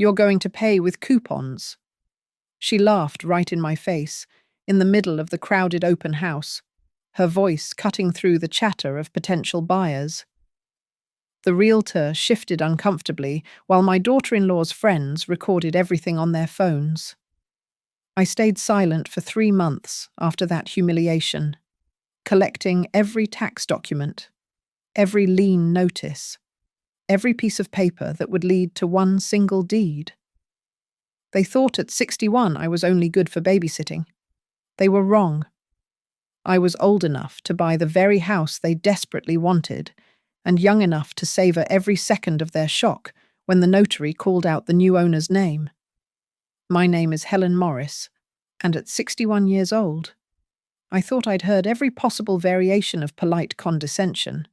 You're going to pay with coupons." She laughed right in my face, in the middle of the crowded open house, her voice cutting through the chatter of potential buyers. The realtor shifted uncomfortably while my daughter-in-law's friends recorded everything on their phones. I stayed silent for 3 months after that humiliation, collecting every tax document, every lien notice, every piece of paper that would lead to one single deed. They thought at 61 I was only good for babysitting. They were wrong. I was old enough to buy the very house they desperately wanted, and young enough to savor every second of their shock when the notary called out the new owner's name. My name is Helen Morris, and at 61 years old, I thought I'd heard every possible variation of polite condescension.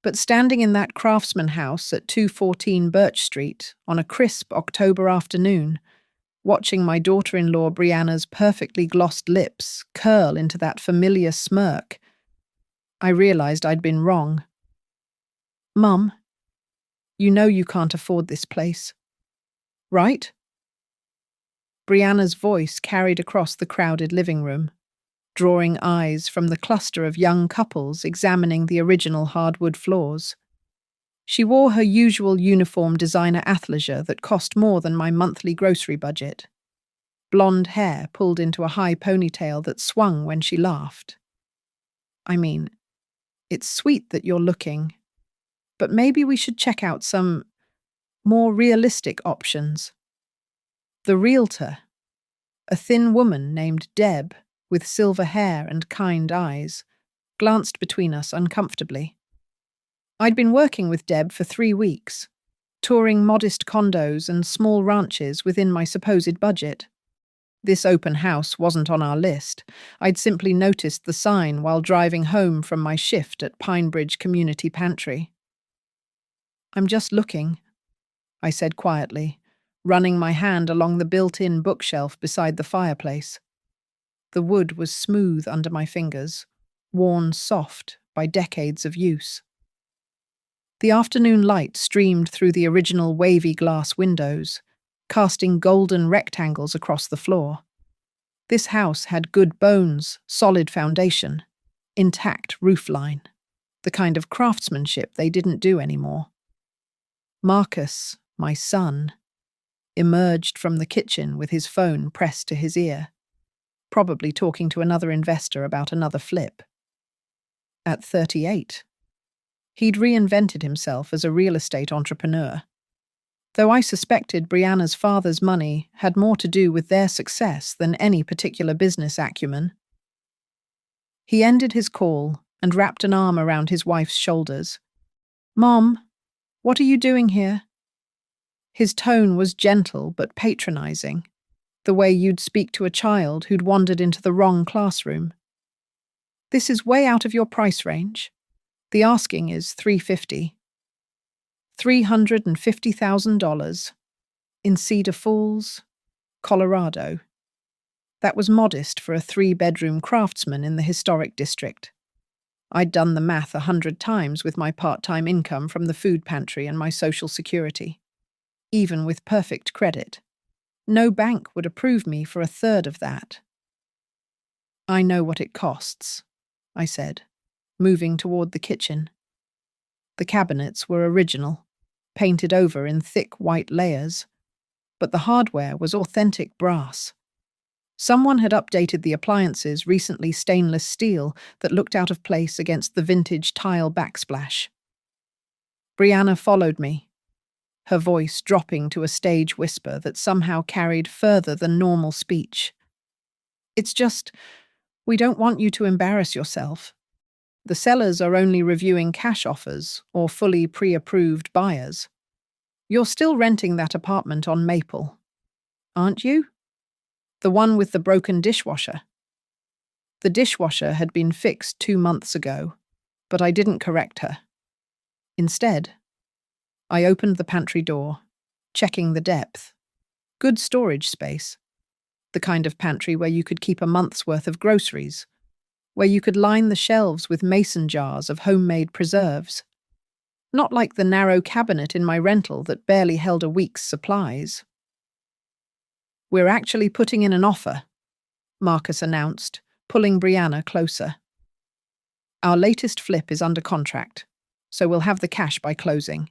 But standing in that craftsman house at 214 Birch Street on a crisp October afternoon, watching my daughter-in-law Brianna's perfectly glossed lips curl into that familiar smirk, I realized I'd been wrong. "Mum, you know you can't afford this place, right?" Brianna's voice carried across the crowded living room, drawing eyes from the cluster of young couples examining the original hardwood floors. She wore her usual uniform designer athleisure that cost more than my monthly grocery budget. Blonde hair pulled into a high ponytail that swung when she laughed. "I mean, it's sweet that you're looking, but maybe we should check out some more realistic options." The realtor, a thin woman named Deb, with silver hair and kind eyes, glanced between us uncomfortably. I'd been working with Deb for 3 weeks, touring modest condos and small ranches within my supposed budget. This open house wasn't on our list. I'd simply noticed the sign while driving home from my shift at Pinebridge Community Pantry. "I'm just looking," I said quietly, running my hand along the built-in bookshelf beside the fireplace. The wood was smooth under my fingers, worn soft by decades of use. The afternoon light streamed through the original wavy glass windows, casting golden rectangles across the floor. This house had good bones, solid foundation, intact roofline, the kind of craftsmanship they didn't do anymore. Marcus, my son, emerged from the kitchen with his phone pressed to his ear, probably talking to another investor about another flip. At 38, he'd reinvented himself as a real estate entrepreneur, though I suspected Brianna's father's money had more to do with their success than any particular business acumen. He ended his call and wrapped an arm around his wife's shoulders. "Mom, what are you doing here?" His tone was gentle but patronizing, the way you'd speak to a child who'd wandered into the wrong classroom. "This is way out of your price range. The asking is $350,000 in Cedar Falls, Colorado." That was modest for a 3-bedroom craftsman in the historic district. I'd done the math 100 times with my part-time income from the food pantry and my Social Security. Even with perfect credit, no bank would approve me for 1/3 of that. "I know what it costs," I said, moving toward the kitchen. The cabinets were original, painted over in thick white layers, but the hardware was authentic brass. Someone had updated the appliances, recently stainless steel that looked out of place against the vintage tile backsplash. Brianna followed me, her voice dropping to a stage whisper that somehow carried further than normal speech. "It's just, we don't want you to embarrass yourself. The sellers are only reviewing cash offers or fully pre-approved buyers. You're still renting that apartment on Maple, aren't you? The one with the broken dishwasher." The dishwasher had been fixed 2 months ago, but I didn't correct her. Instead, I opened the pantry door, checking the depth. Good storage space. The kind of pantry where you could keep a month's worth of groceries, where you could line the shelves with mason jars of homemade preserves. Not like the narrow cabinet in my rental that barely held a week's supplies. "We're actually putting in an offer," Marcus announced, pulling Brianna closer. "Our latest flip is under contract, so we'll have the cash by closing.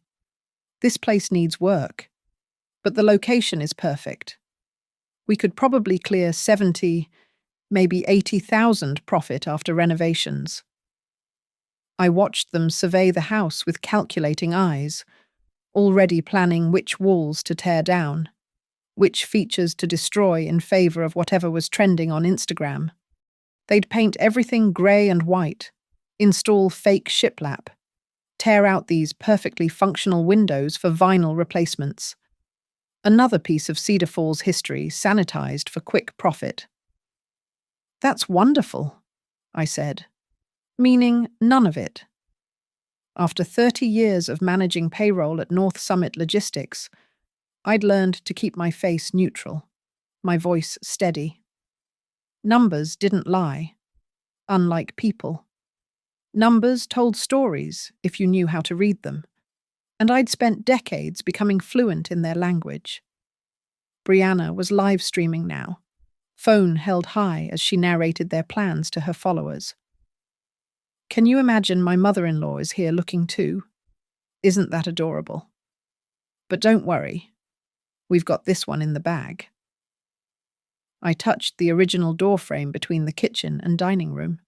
This place needs work, but the location is perfect. We could probably clear 70, maybe 80,000 profit after renovations." I watched them survey the house with calculating eyes, already planning which walls to tear down, which features to destroy in favor of whatever was trending on Instagram. They'd paint everything grey and white, install fake shiplap, tear out these perfectly functional windows for vinyl replacements. Another piece of Cedar Falls history sanitized for quick profit. "That's wonderful," I said, meaning none of it. After 30 years of managing payroll at North Summit Logistics, I'd learned to keep my face neutral, my voice steady. Numbers didn't lie, unlike people. Numbers told stories if you knew how to read them, and I'd spent decades becoming fluent in their language. Brianna was live streaming now, phone held high as she narrated their plans to her followers. "Can you imagine my mother-in-law is here looking too? Isn't that adorable? But don't worry, we've got this one in the bag." I touched the original doorframe between the kitchen and dining room,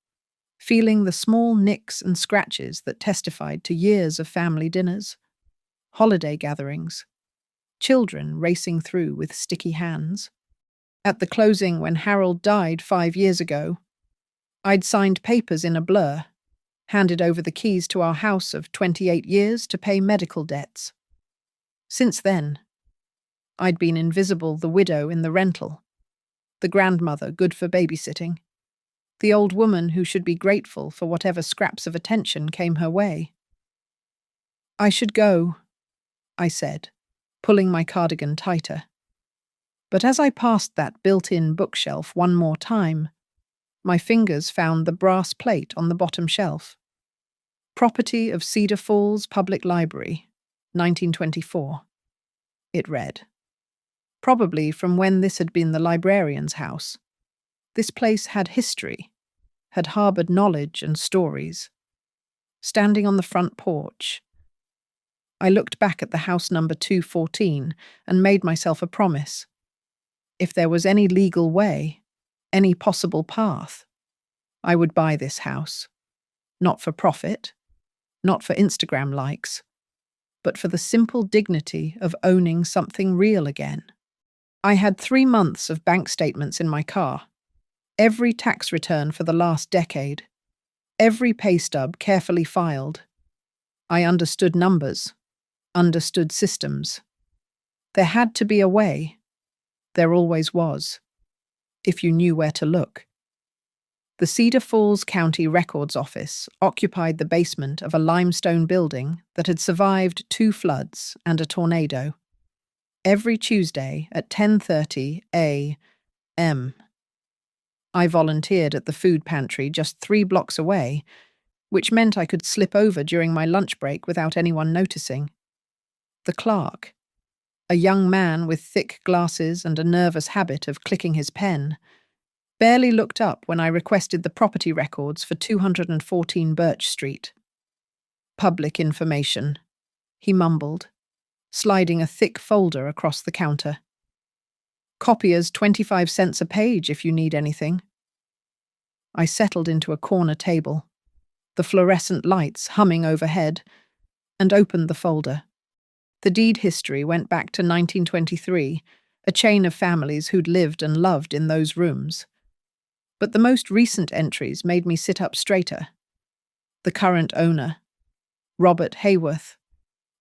feeling the small nicks and scratches that testified to years of family dinners, holiday gatherings, children racing through with sticky hands. At the closing when Harold died 5 years ago, I'd signed papers in a blur, handed over the keys to our house of 28 years to pay medical debts. Since then, I'd been invisible, the widow in the rental, the grandmother good for babysitting, the old woman who should be grateful for whatever scraps of attention came her way. "I should go," I said, pulling my cardigan tighter. But as I passed that built-in bookshelf one more time, my fingers found the brass plate on the bottom shelf. "Property of Cedar Falls Public Library, 1924. It read. Probably from when this had been the librarian's house. This place had history, had harbored knowledge and stories. Standing on the front porch, I looked back at the house number 214 and made myself a promise. If there was any legal way, any possible path, I would buy this house. Not for profit, not for Instagram likes, but for the simple dignity of owning something real again. I had 3 months of bank statements in my car, every tax return for the last decade, every pay stub carefully filed. I understood numbers, understood systems. There had to be a way. There always was, if you knew where to look. The Cedar Falls County Records Office occupied the basement of a limestone building that had survived 2 floods and a tornado. Every Tuesday at 10:30 a.m. I volunteered at the food pantry just 3 blocks away, which meant I could slip over during my lunch break without anyone noticing. The clerk, a young man with thick glasses and a nervous habit of clicking his pen, barely looked up when I requested the property records for 214 Birch Street. "Public information," he mumbled, sliding a thick folder across the counter. "Copiers 25 cents a page if you need anything." I settled into a corner table, the fluorescent lights humming overhead, and opened the folder. The deed history went back to 1923, a chain of families who'd lived and loved in those rooms. But the most recent entries made me sit up straighter. The current owner, Robert Hayworth,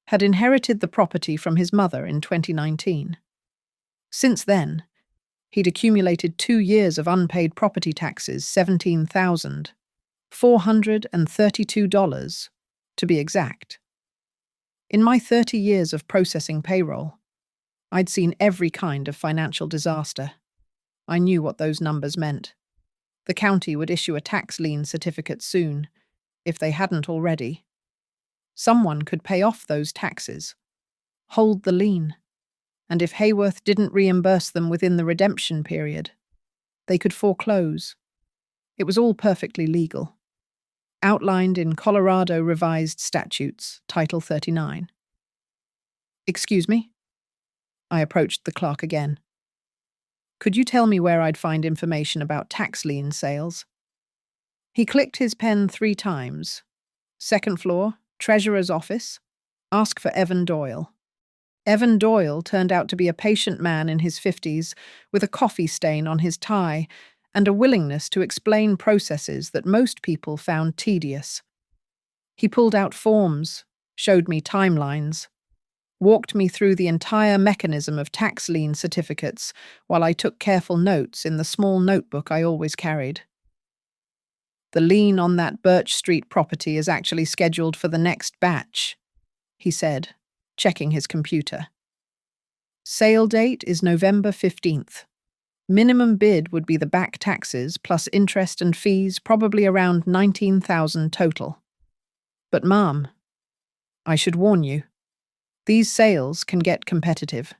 had inherited the property from his mother in 2019. Since then, he'd accumulated 2 years of unpaid property taxes, $17,432 to be exact. In my 30 years of processing payroll, I'd seen every kind of financial disaster. I knew what those numbers meant. The county would issue a tax lien certificate soon, if they hadn't already. Someone could pay off those taxes, hold the lien, and if Hayworth didn't reimburse them within the redemption period, they could foreclose. It was all perfectly legal, outlined in Colorado Revised Statutes, Title 39. Excuse me? I approached the clerk again. Could you tell me where I'd find information about tax lien sales? He clicked his pen 3 times. Second floor, treasurer's office. Ask for Evan Doyle. Evan Doyle turned out to be a patient man in his 50s with a coffee stain on his tie and a willingness to explain processes that most people found tedious. He pulled out forms, showed me timelines, walked me through the entire mechanism of tax lien certificates while I took careful notes in the small notebook I always carried. The lien on that Birch Street property is actually scheduled for the next batch, he said, checking his computer. Sale date is November 15th. Minimum bid would be the back taxes plus interest and fees, probably around $19,000 total. But Mom, I should warn you, these sales can get competitive.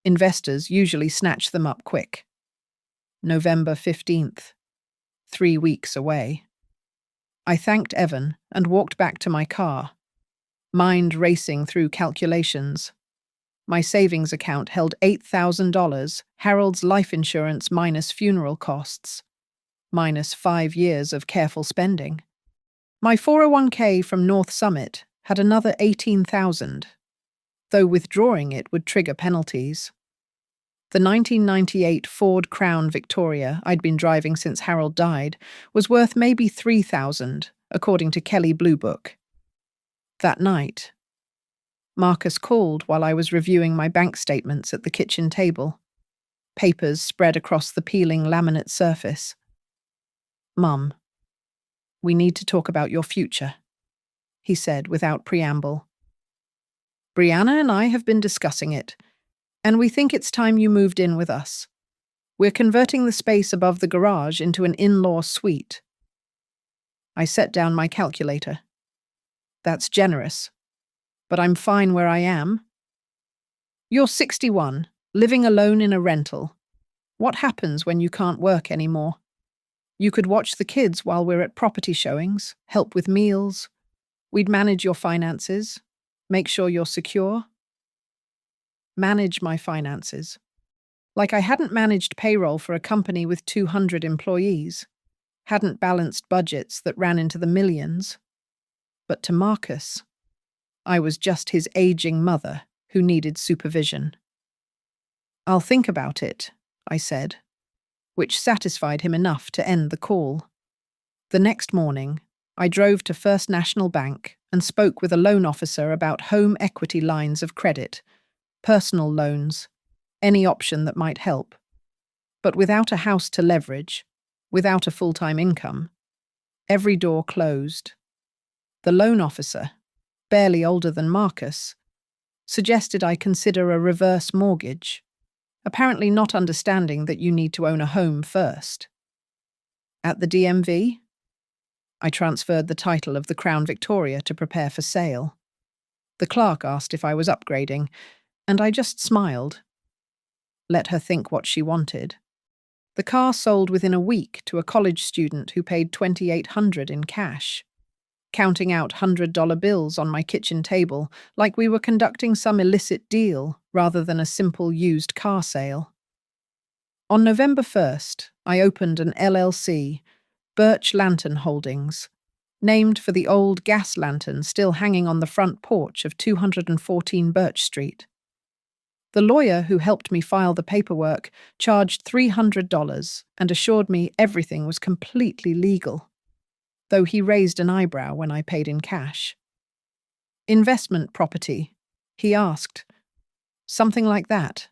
Investors usually snatch them up quick. November 15th, 3 weeks away. I thanked Evan and walked back to my car, mind racing through calculations. My savings account held $8,000, Harold's life insurance minus funeral costs, minus 5 years of careful spending. My 401k from North Summit had another $18,000, though withdrawing it would trigger penalties. The 1998 Ford Crown Victoria I'd been driving since Harold died was worth maybe $3,000, according to Kelley Blue Book. That night, Marcus called while I was reviewing my bank statements at the kitchen table, papers spread across the peeling laminate surface. Mum, we need to talk about your future, he said without preamble. Brianna and I have been discussing it, and we think it's time you moved in with us. We're converting the space above the garage into an in-law suite. I set down my calculator. That's generous, but I'm fine where I am. You're 61, living alone in a rental. What happens when you can't work anymore? You could watch the kids while we're at property showings, help with meals. We'd manage your finances, make sure you're secure. Manage my finances. Like I hadn't managed payroll for a company with 200 employees, hadn't balanced budgets that ran into the millions. But to Marcus, I was just his aging mother who needed supervision. I'll think about it, I said, which satisfied him enough to end the call. The next morning, I drove to First National Bank and spoke with a loan officer about home equity lines of credit, personal loans, any option that might help. But without a house to leverage, without a full-time income, every door closed. The loan officer, barely older than Marcus, suggested I consider a reverse mortgage, apparently not understanding that you need to own a home first. At the DMV, I transferred the title of the Crown Victoria to prepare for sale. The clerk asked if I was upgrading, and I just smiled. Let her think what she wanted. The car sold within a week to a college student who paid $2,800 in cash, counting out $100 bills on my kitchen table like we were conducting some illicit deal rather than a simple used car sale. On November 1st, I opened an LLC, Birch Lantern Holdings, named for the old gas lantern still hanging on the front porch of 214 Birch Street. The lawyer who helped me file the paperwork charged $300 and assured me everything was completely legal, though he raised an eyebrow when I paid in cash. Investment property, he asked. Something like that.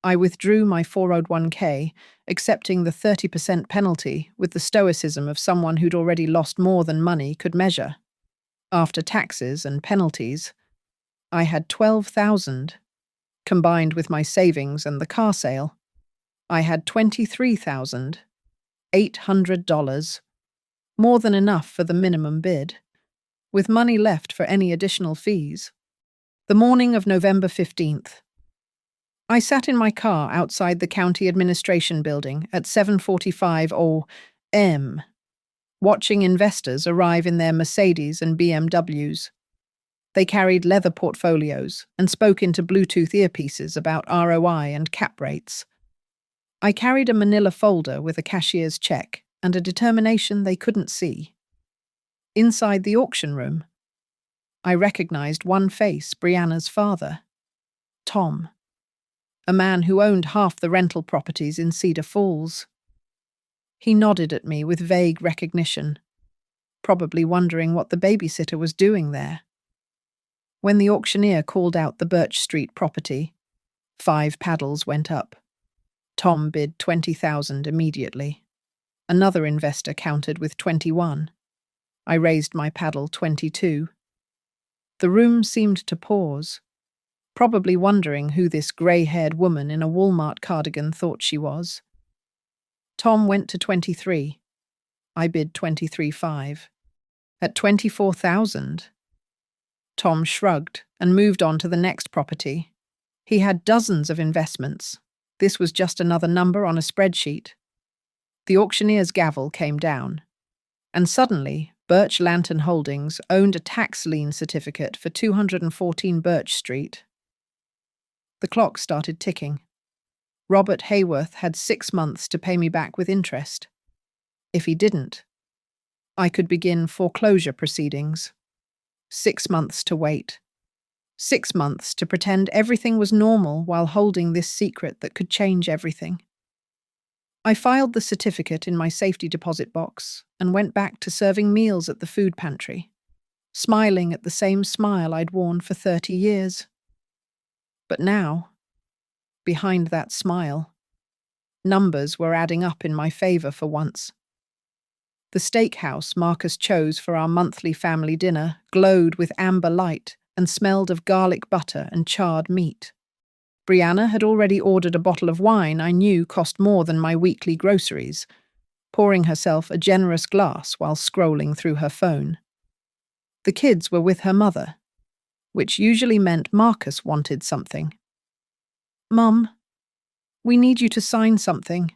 I withdrew my 401k, accepting the 30% penalty with the stoicism of someone who'd already lost more than money could measure. After taxes and penalties, I had $12,000. Combined with my savings and the car sale, I had $23,800, more than enough for the minimum bid. with money left for any additional fees. The morning of November 15th. I sat in my car outside the county administration building at 7:45 a.m., watching investors arrive in their Mercedes and BMWs. They carried leather portfolios and spoke into Bluetooth earpieces about ROI and cap rates. I carried a manila folder with a cashier's check and a determination they couldn't see. Inside the auction room, I recognized one face, Brianna's father, Tom, a man who owned half the rental properties in Cedar Falls. He nodded at me with vague recognition, probably wondering what the babysitter was doing there. When the auctioneer called out the Birch Street property, 5 paddles went up. Tom bid $20,000 immediately. Another investor countered with 21. I raised my paddle 22. The room seemed to pause, probably wondering who this grey-haired woman in a Walmart cardigan thought she was. Tom went to 23. I bid 23.5. At 24,000. Tom shrugged and moved on to the next property. He had dozens of investments. This was just another number on a spreadsheet. The auctioneer's gavel came down, and suddenly Birch Lantern Holdings owned a tax lien certificate for 214 Birch Street. The clock started ticking. Robert Hayworth had 6 months to pay me back with interest. If he didn't, I could begin foreclosure proceedings. 6 months to wait. 6 months to pretend everything was normal while holding this secret that could change everything. I filed the certificate in my safety deposit box and went back to serving meals at the food pantry, smiling at the same smile I'd worn for 30 years. But now, behind that smile, numbers were adding up in my favor for once. The steakhouse Marcus chose for our monthly family dinner glowed with amber light and smelled of garlic butter and charred meat. Brianna had already ordered a bottle of wine I knew cost more than my weekly groceries, pouring herself a generous glass while scrolling through her phone. The kids were with her mother, which usually meant Marcus wanted something. "Mum, we need you to sign something,"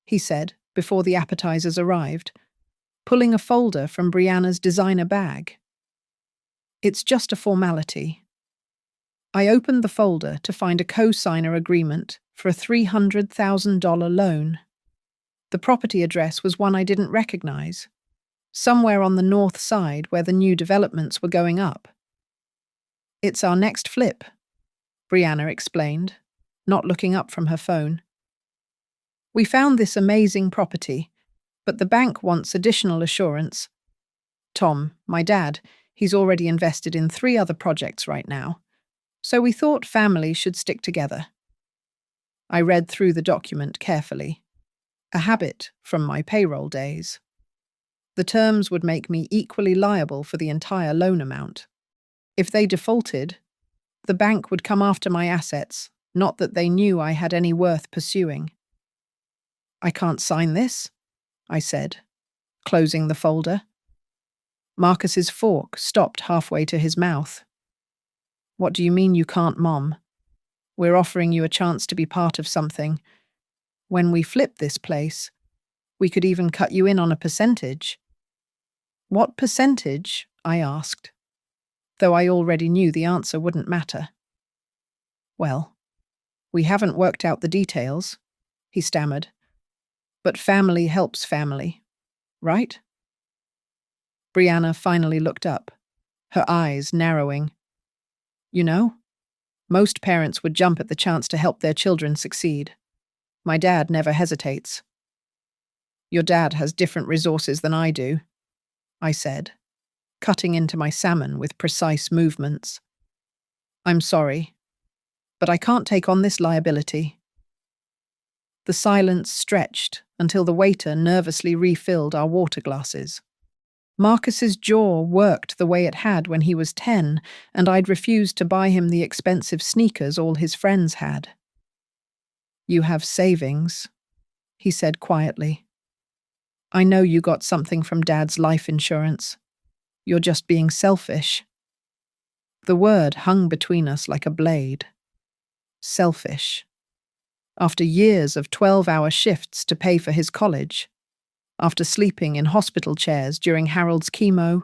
he said before the appetizers arrived, pulling a folder from Brianna's designer bag. "It's just a formality." I opened the folder to find a co-signer agreement for a $300,000 loan. The property address was one I didn't recognize, somewhere on the north side where the new developments were going up. "It's our next flip," Brianna explained, not looking up from her phone. "We found this amazing property, but the bank wants additional assurance. Tom, my dad, he's already invested in 3 other projects right now, so we thought family should stick together." I read through the document carefully, a habit from my payroll days. The terms would make me equally liable for the entire loan amount. If they defaulted, the bank would come after my assets, not that they knew I had any worth pursuing. "I can't sign this," I said, closing the folder. Marcus's fork stopped halfway to his mouth. "What do you mean you can't, Mom? We're offering you a chance to be part of something. When we flip this place, we could even cut you in on a percentage." "What percentage?" I asked, though I already knew the answer wouldn't matter. "Well, we haven't worked out the details," he stammered. "But family helps family, right?" Brianna finally looked up, her eyes narrowing. "You know, most parents would jump at the chance to help their children succeed. My dad never hesitates." "Your dad has different resources than I do," I said, cutting into my salmon with precise movements. "I'm sorry, but I can't take on this liability." The silence stretched until the waiter nervously refilled our water glasses. Marcus's jaw worked the way it had when he was 10, and I'd refused to buy him the expensive sneakers all his friends had. "You have savings," he said quietly. "I know you got something from Dad's life insurance. You're just being selfish." The word hung between us like a blade. Selfish. After years of 12-hour shifts to pay for his college, after sleeping in hospital chairs during Harold's chemo,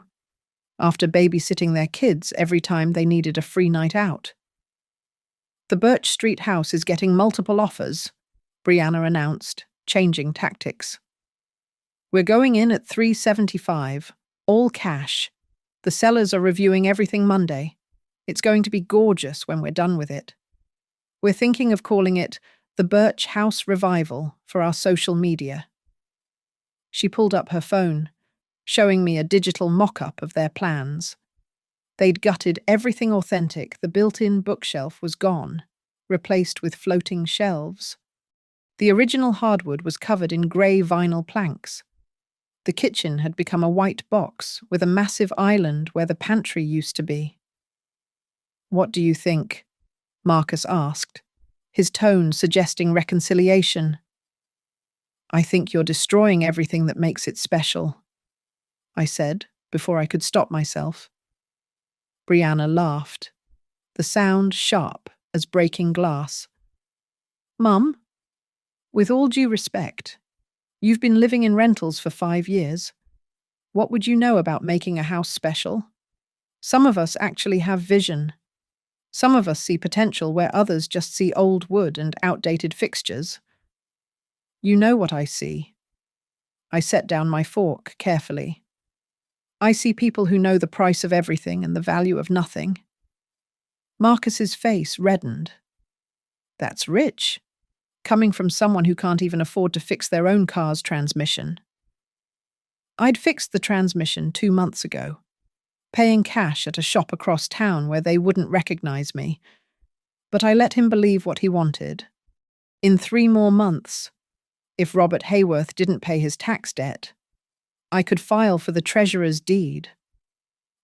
after babysitting their kids every time they needed a free night out. "The Birch Street house is getting multiple offers," Brianna announced, changing tactics. "We're going in at $375, all cash. The sellers are reviewing everything Monday. It's going to be gorgeous when we're done with it. We're thinking of calling it the Birch House Revival for our social media." She pulled up her phone, showing me a digital mock-up of their plans. They'd gutted everything authentic. The built-in bookshelf was gone, replaced with floating shelves. The original hardwood was covered in grey vinyl planks. The kitchen had become a white box with a massive island where the pantry used to be. "What do you think?" Marcus asked, his tone suggesting reconciliation. "I think you're destroying everything that makes it special," I said, before I could stop myself. Brianna laughed, the sound sharp as breaking glass. "Mum, with all due respect, you've been living in rentals for 5 years. What would you know about making a house special? Some of us actually have vision. Some of us see potential where others just see old wood and outdated fixtures. You know what I see." I set down my fork carefully. "I see people who know the price of everything and the value of nothing." Marcus's face reddened. "That's rich, coming from someone who can't even afford to fix their own car's transmission." I'd fixed the transmission 2 months ago, paying cash at a shop across town where they wouldn't recognize me. But I let him believe what he wanted. In 3 more months, if Robert Hayworth didn't pay his tax debt, I could file for the treasurer's deed.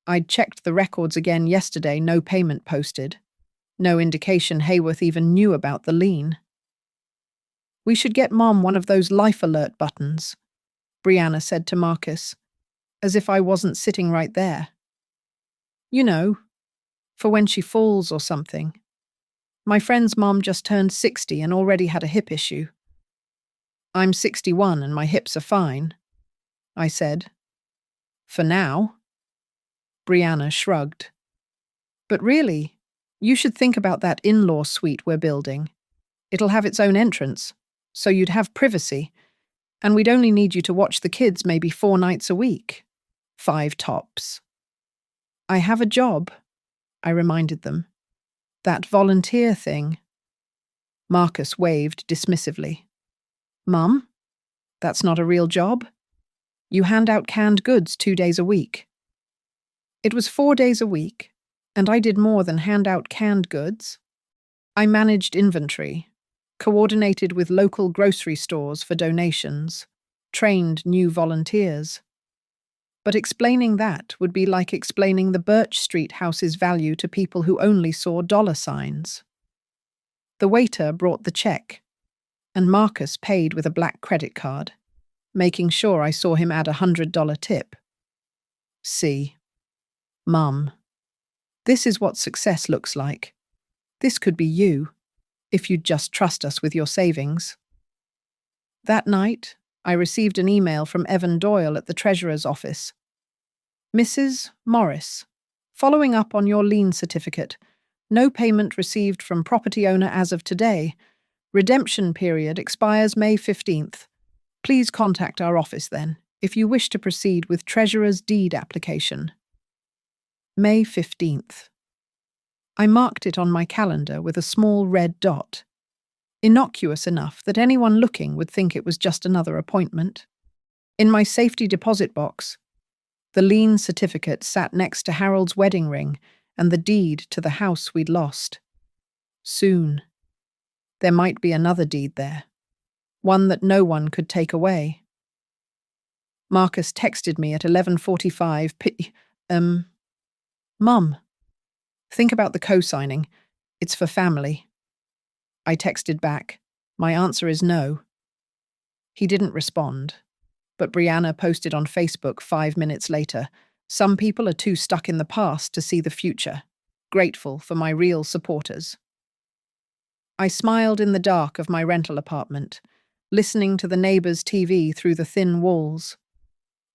I'd checked the records again yesterday, no payment posted. No indication Hayworth even knew about the lien. "We should get Mom one of those life alert buttons," Brianna said to Marcus, as if I wasn't sitting right there. "You know, for when she falls or something. My friend's mom just turned 60 and already had a hip issue." "I'm 61 and my hips are fine," I said. "For now." Brianna shrugged. "But really, you should think about that in-law suite we're building. It'll have its own entrance, so you'd have privacy, and we'd only need you to watch the kids maybe 4 nights a week. 5 tops." "I have a job," I reminded them. "That volunteer thing." Marcus waved dismissively. "Mum, that's not a real job. You hand out canned goods 2 days a week." It was 4 days a week, and I did more than hand out canned goods. I managed inventory, coordinated with local grocery stores for donations, trained new volunteers. But explaining that would be like explaining the Birch Street house's value to people who only saw dollar signs. The waiter brought the check, and Marcus paid with a black credit card, making sure I saw him add a $100 tip. "See, Mum, this is what success looks like. This could be you, if you'd just trust us with your savings." That night, I received an email from Evan Doyle at the Treasurer's office. "Mrs. Morris, following up on your lien certificate. No payment received from property owner as of today. Redemption period expires May 15th. Please contact our office then, if you wish to proceed with Treasurer's deed application." May 15th. I marked it on my calendar with a small red dot. Innocuous enough that anyone looking would think it was just another appointment. In my safety deposit box, the lien certificate sat next to Harold's wedding ring and the deed to the house we'd lost. Soon, there might be another deed there, one that no one could take away. Marcus texted me at 11:45 "Mum, think about the co-signing. It's for family." I texted back, "My answer is no." He didn't respond, but Brianna posted on Facebook 5 minutes later, Some people are too stuck in the past to see the future. Grateful for my real supporters. I smiled in the dark of my rental apartment, listening to the neighbours' TV through the thin walls.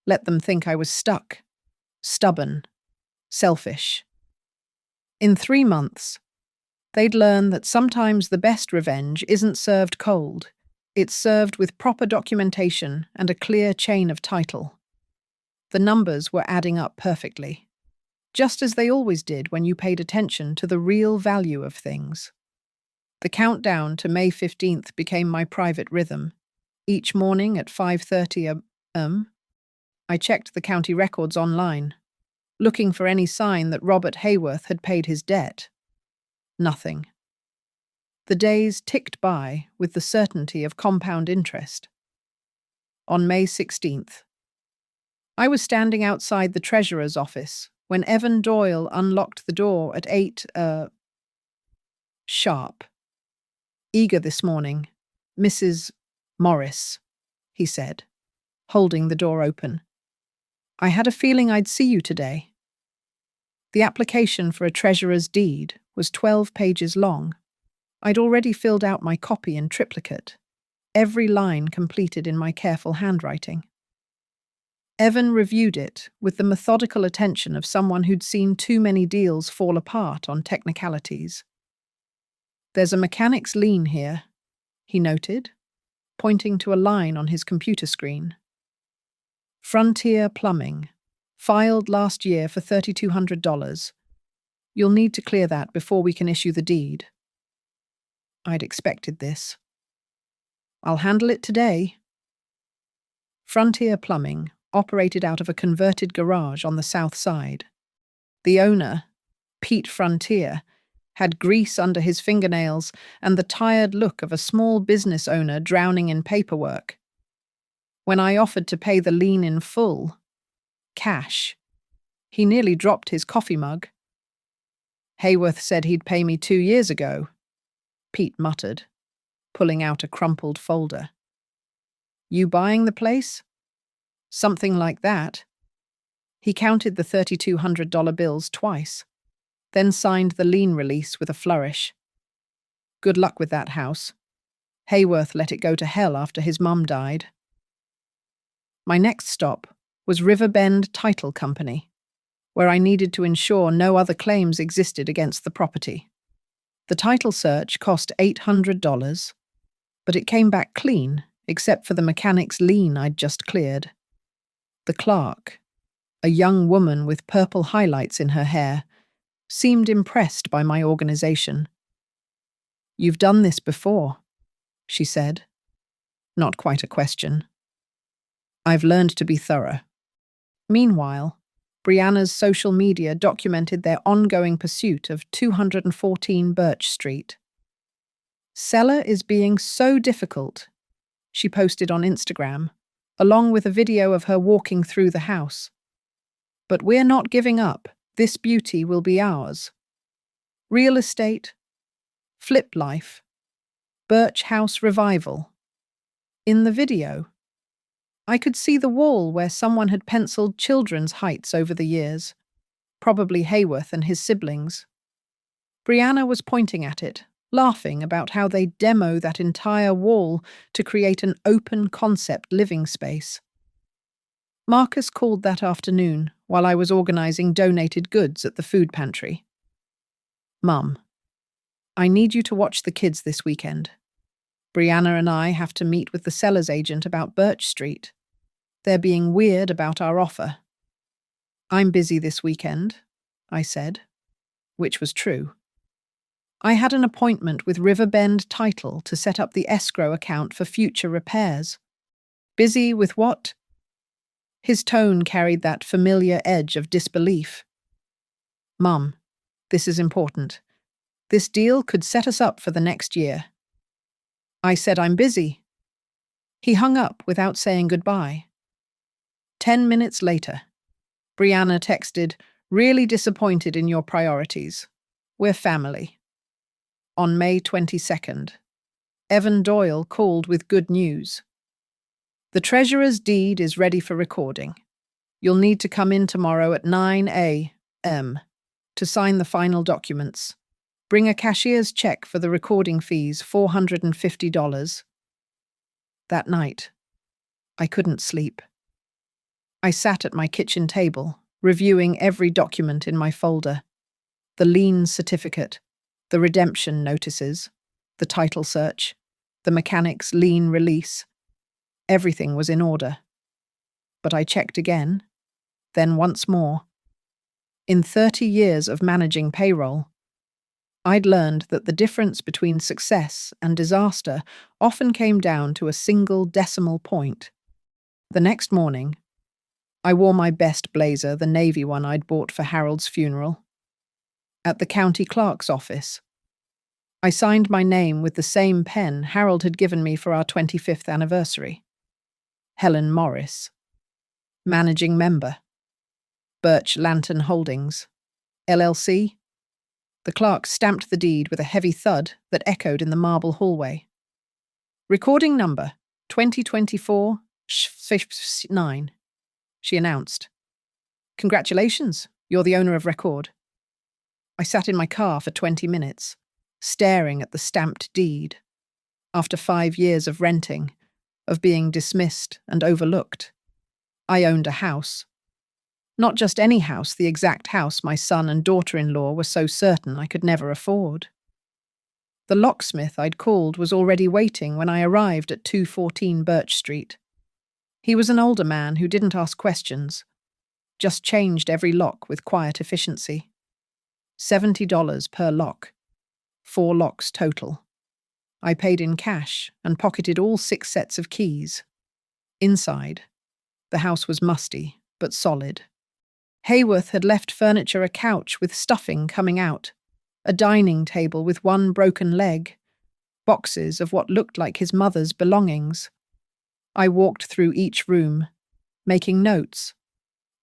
Let them think I was stuck, stubborn, selfish. In 3 months, they'd learn that sometimes the best revenge isn't served cold. It's served with proper documentation and a clear chain of title. The numbers were adding up perfectly, just as they always did when you paid attention to the real value of things. The countdown to May 15th became my private rhythm. Each morning at 5:30 a.m., I checked the county records online, looking for any sign that Robert Hayworth had paid his debt. Nothing. The days ticked by with the certainty of compound interest. On May 16th, I was standing outside the treasurer's office when Evan Doyle unlocked the door at 8 sharp. "Eager this morning, Mrs. Morris," he said, holding the door open. "I had a feeling I'd see you today." The application for a treasurer's deed was 12 pages long. I'd already filled out my copy in triplicate, every line completed in my careful handwriting. Evan reviewed it with the methodical attention of someone who'd seen too many deals fall apart on technicalities. "There's a mechanic's lien here," he noted, pointing to a line on his computer screen. "Frontier Plumbing, filed last year for $3,200. You'll need to clear that before we can issue the deed." I'd expected this. "I'll handle it today." Frontier Plumbing operated out of a converted garage on the south side. The owner, Pete Frontier, had grease under his fingernails and the tired look of a small business owner drowning in paperwork. When I offered to pay the lien in full, cash, he nearly dropped his coffee mug. "Hayworth said he'd pay me 2 years ago," Pete muttered, pulling out a crumpled folder. "You buying the place?" "Something like that." He counted the $3,200 bills twice, then signed the lien release with a flourish. "Good luck with that house. Hayworth let it go to hell after his mum died." My next stop was Riverbend Title Company, where I needed to ensure no other claims existed against the property. The title search cost $800, but it came back clean, except for the mechanic's lien I'd just cleared. The clerk, a young woman with purple highlights in her hair, seemed impressed by my organization. "You've done this before," she said. Not quite a question. "I've learned to be thorough." Meanwhile, Brianna's social media documented their ongoing pursuit of 214 Birch Street. "Seller is being so difficult," she posted on Instagram, along with a video of her walking through the house. "But we're not giving up. This beauty will be ours." Real estate, flip life, Birch House revival. In the video, I could see the wall where someone had penciled children's heights over the years, probably Hayworth and his siblings. Brianna was pointing at it, laughing about how they demo that entire wall to create an open-concept living space. Marcus called that afternoon while I was organizing donated goods at the food pantry. "Mum, I need you to watch the kids this weekend. Brianna and I have to meet with the seller's agent about Birch Street. They're being weird about our offer." "I'm busy this weekend," I said, which was true. I had an appointment with Riverbend Title to set up the escrow account for future repairs. "Busy with what?" His tone carried that familiar edge of disbelief. "Mum, this is important. This deal could set us up for the next year." I said I'm busy. He hung up without saying goodbye. 10 minutes later, Brianna texted, "Really disappointed in your priorities. We're family." On May 22nd, Evan Doyle called with good news. "The treasurer's deed is ready for recording. You'll need to come in tomorrow at 9 a.m. to sign the final documents. Bring a cashier's check for the recording fees, $450. That night, I couldn't sleep. I sat at my kitchen table, reviewing every document in my folder. The lien certificate, the redemption notices, the title search, the mechanic's lien release. Everything was in order. But I checked again, then once more. In 30 years of managing payroll, I'd learned that the difference between success and disaster often came down to a single decimal point. The next morning, I wore my best blazer, the navy one I'd bought for Harold's funeral. At the county clerk's office, I signed my name with the same pen Harold had given me for our 25th anniversary. Helen Morris, Managing Member, Birch Lantern Holdings, LLC. The clerk stamped the deed with a heavy thud that echoed in the marble hallway. Recording number 2024-9, she announced. Congratulations, you're the owner of record. I sat in my car for 20 minutes, staring at the stamped deed. After 5 years of renting, of being dismissed and overlooked, I owned a house. Not just any house, the exact house my son and daughter-in-law were so certain I could never afford. The locksmith I'd called was already waiting when I arrived at 214 Birch Street. He was an older man who didn't ask questions, just changed every lock with quiet efficiency. $70 per lock, 4 locks total. I paid in cash and pocketed all 6 sets of keys. Inside, the house was musty but solid. Hayworth had left furniture, a couch with stuffing coming out, a dining table with one broken leg, boxes of what looked like his mother's belongings. I walked through each room, making notes.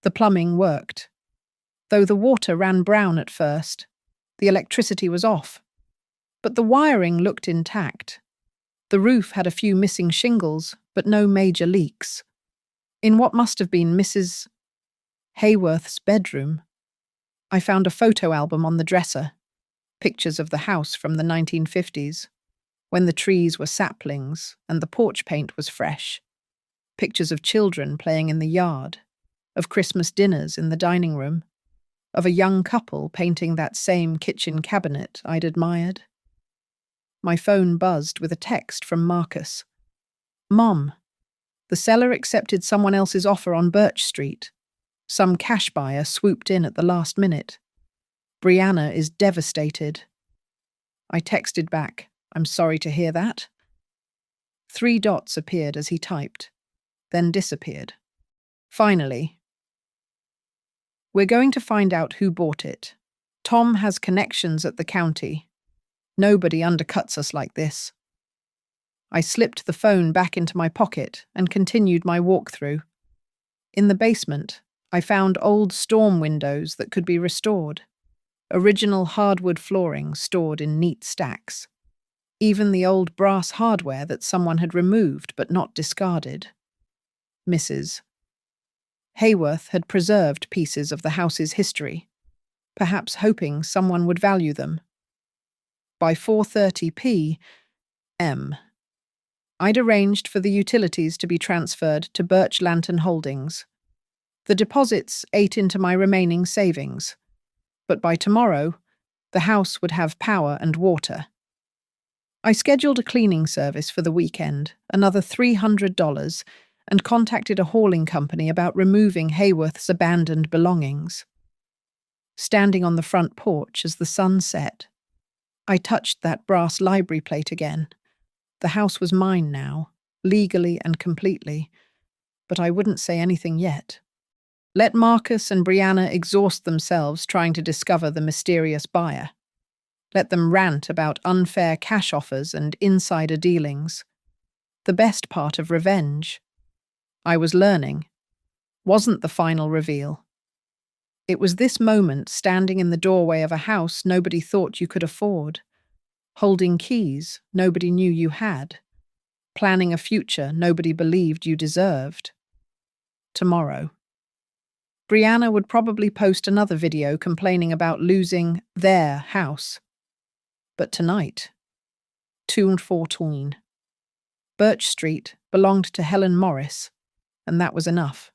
The plumbing worked. Though the water ran brown at first, the electricity was off. But the wiring looked intact. The roof had a few missing shingles, but no major leaks. In what must have been Mrs. Hayworth's bedroom, I found a photo album on the dresser, pictures of the house from the 1950s, when the trees were saplings and the porch paint was fresh, pictures of children playing in the yard, of Christmas dinners in the dining room, of a young couple painting that same kitchen cabinet I'd admired. My phone buzzed with a text from Marcus. Mom, the seller accepted someone else's offer on Birch Street. Some cash buyer swooped in at the last minute. Brianna is devastated. I texted back, I'm sorry to hear that. 3 dots appeared as he typed, then disappeared. Finally, we're going to find out who bought it. Tom has connections at the county. Nobody undercuts us like this. I slipped the phone back into my pocket and continued my walkthrough. In the basement, I found old storm windows that could be restored. Original hardwood flooring stored in neat stacks. Even the old brass hardware that someone had removed but not discarded. Mrs. Hayworth had preserved pieces of the house's history, perhaps hoping someone would value them. By 4:30 p.m., I'd arranged for the utilities to be transferred to Birch Lantern Holdings. The deposits ate into my remaining savings, but by tomorrow, the house would have power and water. I scheduled a cleaning service for the weekend, another $300, and contacted a hauling company about removing Hayworth's abandoned belongings. Standing on the front porch as the sun set, I touched that brass library plate again. The house was mine now, legally and completely, but I wouldn't say anything yet. Let Marcus and Brianna exhaust themselves trying to discover the mysterious buyer. Let them rant about unfair cash offers and insider dealings. The best part of revenge, I was learning, wasn't the final reveal. It was this moment standing in the doorway of a house nobody thought you could afford, holding keys nobody knew you had, planning a future nobody believed you deserved. Tomorrow, Brianna would probably post another video complaining about losing their house. But tonight, 2:14, Birch Street belonged to Helen Morris, and that was enough.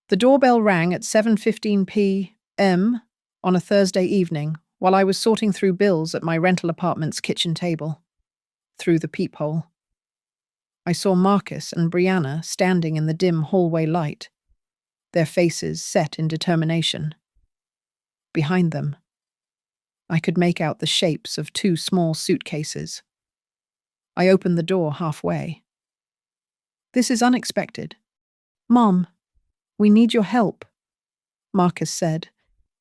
The doorbell rang at 7:15 p.m. on a Thursday evening while I was sorting through bills at my rental apartment's kitchen table. Through the peephole, I saw Marcus and Brianna standing in the dim hallway light, their faces set in determination. Behind them, I could make out the shapes of two small suitcases. I opened the door halfway. "This is unexpected. Mom, we need your help," Marcus said,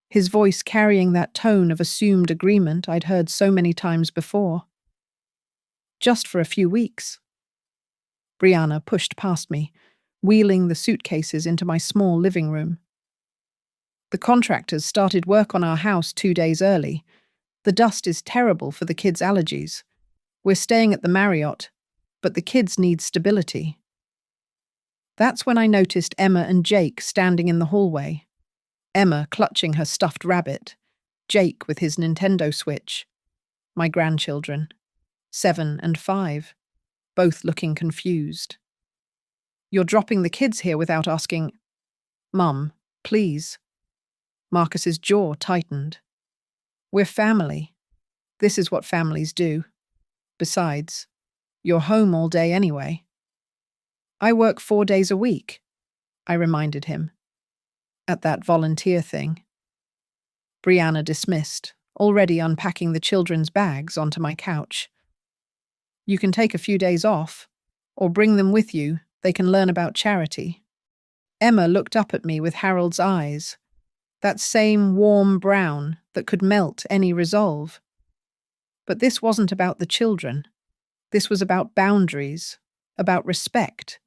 his voice carrying that tone of assumed agreement I'd heard so many times before. "Just for a few weeks." Brianna pushed past me, wheeling the suitcases into my small living room. "The contractors started work on our house 2 days early. The dust is terrible for the kids' allergies. We're staying at the Marriott, but the kids need stability." That's when I noticed Emma and Jake standing in the hallway. Emma clutching her stuffed rabbit, Jake with his Nintendo Switch. My grandchildren, 7 and 5, both looking confused. "You're dropping the kids here without asking—" "Mum, please." Marcus's jaw tightened. "We're family. This is what families do. Besides, you're home all day anyway." "I work 4 days a week," I reminded him. "At that volunteer thing." Brianna dismissed, already unpacking the children's bags onto my couch. "You can take a few days off, or bring them with you. They can learn about charity." Emma looked up at me with Harold's eyes, that same warm brown that could melt any resolve. But this wasn't about the children. This was about boundaries, about respect,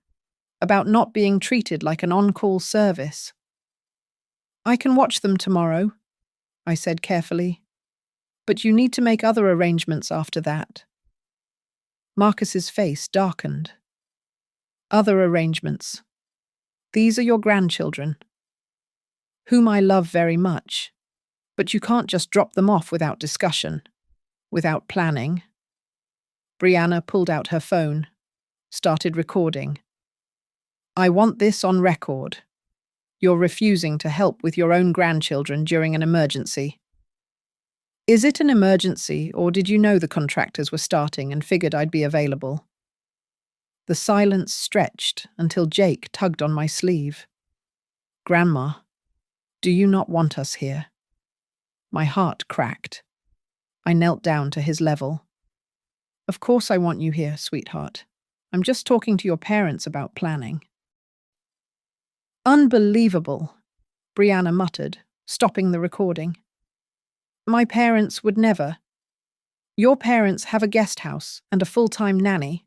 about not being treated like an on-call service. "I can watch them tomorrow," I said carefully, "but you need to make other arrangements after that." Marcus's face darkened. "Other arrangements. These are your grandchildren, whom I love very much, but you can't just drop them off without discussion, without planning." Brianna pulled out her phone, started recording. "I want this on record. You're refusing to help with your own grandchildren during an emergency. Is it an emergency, or did you know the contractors were starting and figured I'd be available?" The silence stretched until Jake tugged on my sleeve. "Grandma, do you not want us here?" My heart cracked. I knelt down to his level. "Of course I want you here, sweetheart. I'm just talking to your parents about planning." "Unbelievable," Brianna muttered, stopping the recording. "My parents would never." "Your parents have a guest house and a full-time nanny."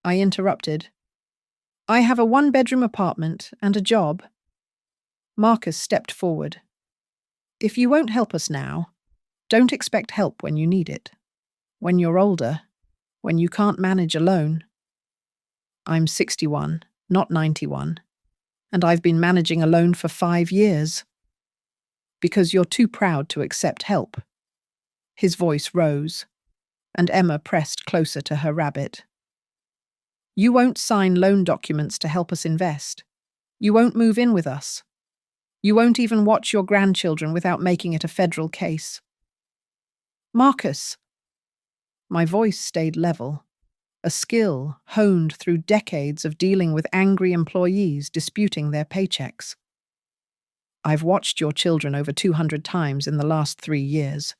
I interrupted. "I have a 1-bedroom apartment and a job." Marcus stepped forward. "If you won't help us now, don't expect help when you need it. When you're older, when you can't manage alone." "I'm 61, not 91. And I've been managing alone for 5 years." "Because you're too proud to accept help." His voice rose, and Emma pressed closer to her rabbit. "You won't sign loan documents to help us invest. You won't move in with us. You won't even watch your grandchildren without making it a federal case." "Marcus." My voice stayed level, a skill honed through decades of dealing with angry employees disputing their paychecks. "I've watched your children over 200 times in the last 3 years.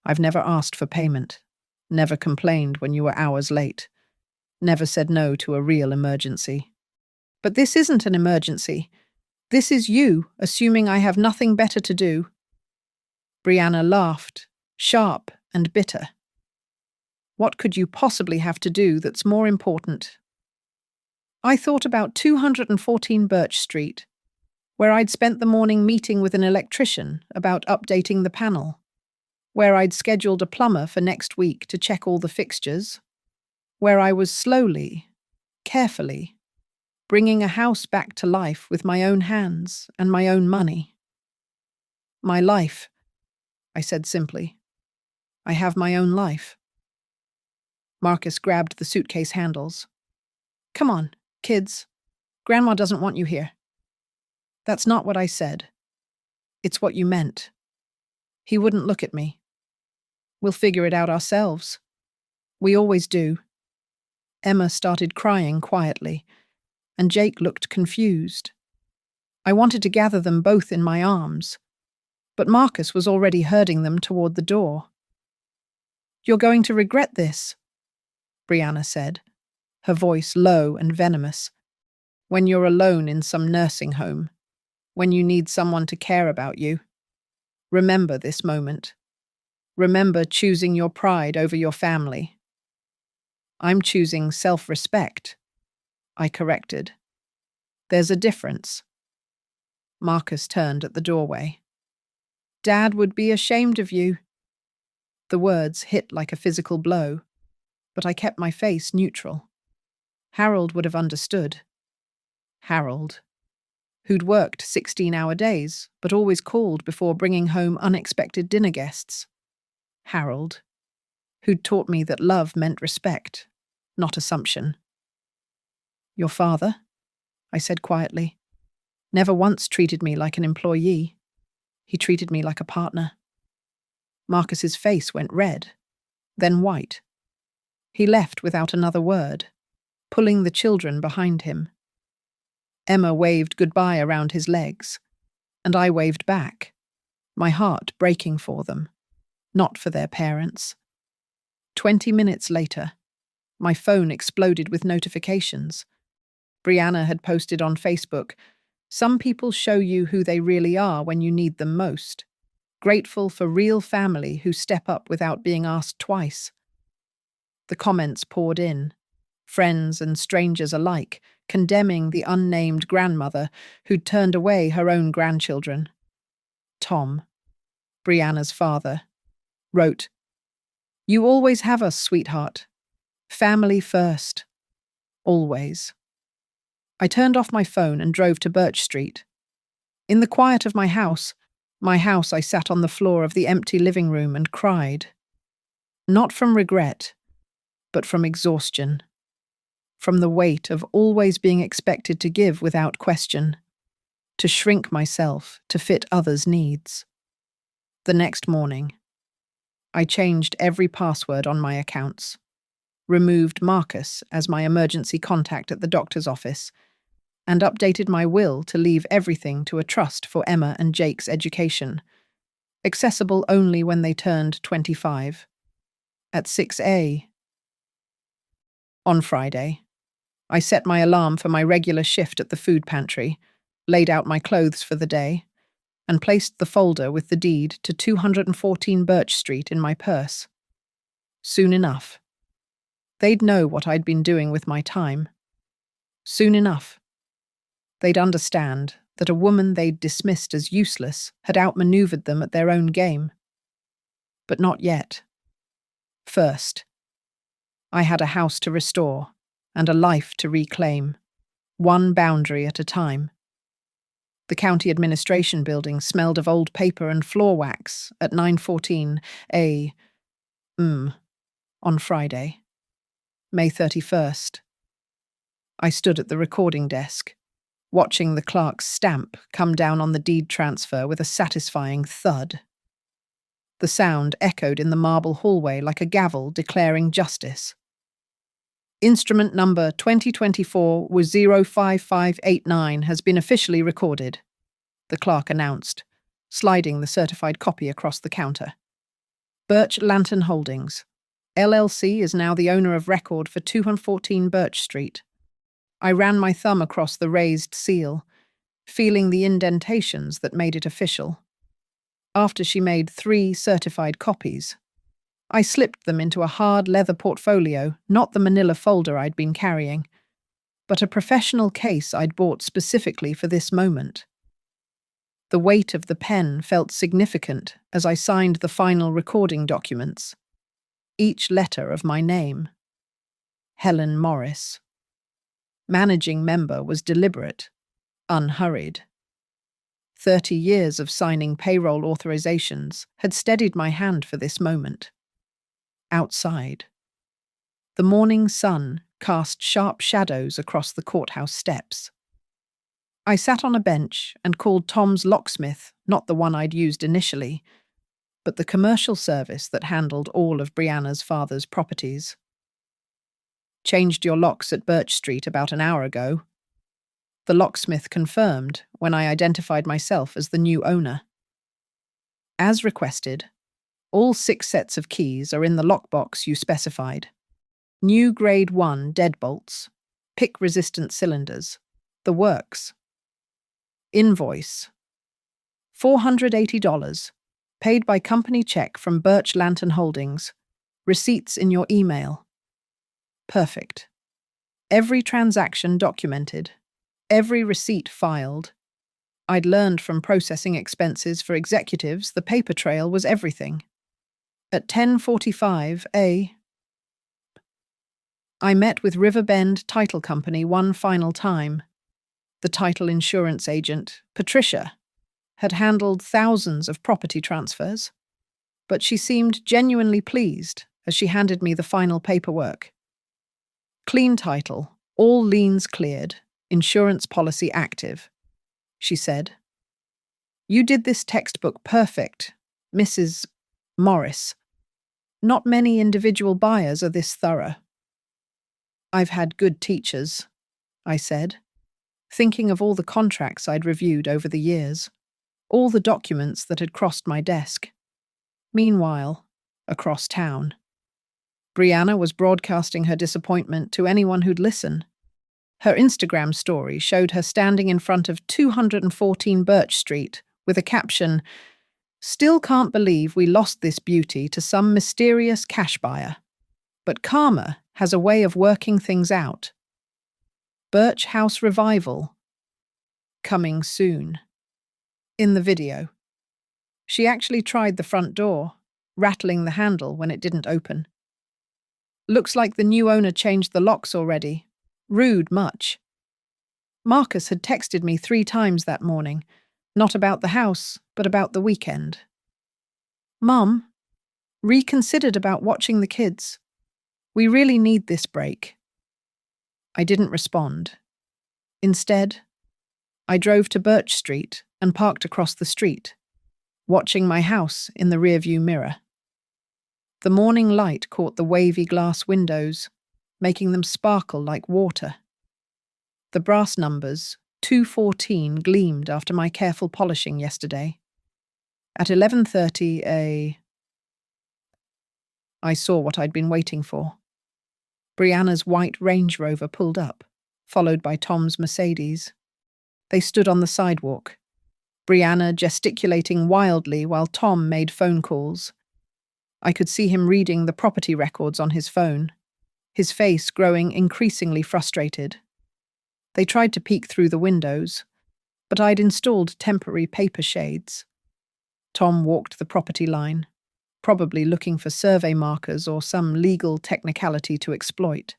I've never asked for payment, never complained when you were hours late, never said no to a real emergency. But this isn't an emergency. This is you assuming I have nothing better to do." Brianna laughed, sharp and bitter. "What could you possibly have to do that's more important?" I thought about 214 Birch Street, where I'd spent the morning meeting with an electrician about updating the panel, where I'd scheduled a plumber for next week to check all the fixtures, where I was slowly, carefully, bringing a house back to life with my own hands and my own money. My life, I said simply. I have my own life. Marcus grabbed the suitcase handles. Come on, kids. Grandma doesn't want you here. That's not what I said. It's what you meant. He wouldn't look at me. We'll figure it out ourselves. We always do. Emma started crying quietly, and Jake looked confused. I wanted to gather them both in my arms, but Marcus was already herding them toward the door. You're going to regret this, Brianna said, her voice low and venomous. When you're alone in some nursing home, when you need someone to care about you. Remember this moment. Remember choosing your pride over your family. I'm choosing self-respect, I corrected. There's a difference. Marcus turned at the doorway. Dad would be ashamed of you. The words hit like a physical blow, but I kept my face neutral. Harold would have understood. Harold, who'd worked 16-hour days, but always called before bringing home unexpected dinner guests. Harold, who'd taught me that love meant respect, not assumption. Your father, I said quietly, never once treated me like an employee. He treated me like a partner. Marcus's face went red, then white. He left without another word, pulling the children behind him. Emma waved goodbye around his legs, and I waved back, my heart breaking for them, not for their parents. 20 minutes later, my phone exploded with notifications. Brianna had posted on Facebook, "Some people show you who they really are when you need them most. Grateful for real family who step up without being asked twice." The comments poured in, friends and strangers alike, condemning the unnamed grandmother who'd turned away her own grandchildren. Tom, Brianna's father, wrote, "You always have us, sweetheart. Family first. Always." I turned off my phone and drove to Birch Street. In the quiet of my house, I sat on the floor of the empty living room and cried. Not from regret, but from exhaustion. From the weight of always being expected to give without question, to shrink myself to fit others' needs. The next morning, I changed every password on my accounts, removed Marcus as my emergency contact at the doctor's office, and updated my will to leave everything to a trust for Emma and Jake's education, accessible only when they turned 25. At 6 a.m. On Friday, I set my alarm for my regular shift at the food pantry, laid out my clothes for the day, and placed the folder with the deed to 214 Birch Street in my purse. Soon enough, they'd know what I'd been doing with my time. Soon enough, they'd understand that a woman they'd dismissed as useless had outmaneuvered them at their own game. But not yet. First, I had a house to restore and a life to reclaim, one boundary at a time. The county administration building smelled of old paper and floor wax at 9:14 a.m. on Friday, May 31st. I stood at the recording desk, watching the clerk's stamp come down on the deed transfer with a satisfying thud. The sound echoed in the marble hallway like a gavel declaring justice. Instrument number 2024-05589 has been officially recorded, the clerk announced, sliding the certified copy across the counter. Birch Lantern Holdings, LLC is now the owner of record for 214 Birch Street. I ran my thumb across the raised seal, feeling the indentations that made it official. After she made 3 certified copies, I slipped them into a hard leather portfolio, not the manila folder I'd been carrying, but a professional case I'd bought specifically for this moment. The weight of the pen felt significant as I signed the final recording documents, each letter of my name. Helen Morris. Managing member was deliberate, unhurried. 30 years of signing payroll authorizations had steadied my hand for this moment. Outside, the morning sun cast sharp shadows across the courthouse steps. I sat on a bench and called Tom's locksmith, not the one I'd used initially, but the commercial service that handled all of Brianna's father's properties. Changed your locks at Birch Street about an hour ago. The locksmith confirmed when I identified myself as the new owner. As requested, all 6 sets of keys are in the lockbox you specified. New Grade 1 deadbolts, pick-resistant cylinders, the works. Invoice: $480, paid by company check from Birch Lantern Holdings. Receipts in your email. Perfect. Every transaction documented. Every receipt filed. I'd learned from processing expenses for executives the paper trail was everything. At 10:45 a. I met with Riverbend Title Company one final time. The title insurance agent, Patricia, had handled thousands of property transfers, but she seemed genuinely pleased as she handed me the final paperwork. Clean title, all liens cleared, insurance policy active, she said. You did this textbook perfect, Mrs. Morris. Not many individual buyers are this thorough. I've had good teachers, I said, thinking of all the contracts I'd reviewed over the years, all the documents that had crossed my desk. Meanwhile, across town, Brianna was broadcasting her disappointment to anyone who'd listen. Her Instagram story showed her standing in front of 214 Birch Street with a caption, "Still can't believe we lost this beauty to some mysterious cash buyer. But karma has a way of working things out. Birch House revival. Coming soon." In the video, she actually tried the front door, rattling the handle when it didn't open. Looks like the new owner changed the locks already. Rude much. Marcus had texted me 3 times that morning, not about the house, but about the weekend. Mum, reconsidered about watching the kids. We really need this break. I didn't respond. Instead, I drove to Birch Street and parked across the street, watching my house in the rearview mirror. The morning light caught the wavy glass windows, making them sparkle like water. The brass numbers, 214, gleamed after my careful polishing yesterday. At 11:30 I saw what I'd been waiting for. Brianna's white Range Rover pulled up, followed by Tom's Mercedes. They stood on the sidewalk, Brianna gesticulating wildly while Tom made phone calls. I could see him reading the property records on his phone, his face growing increasingly frustrated. They tried to peek through the windows, but I'd installed temporary paper shades. Tom walked the property line, probably looking for survey markers or some legal technicality to exploit.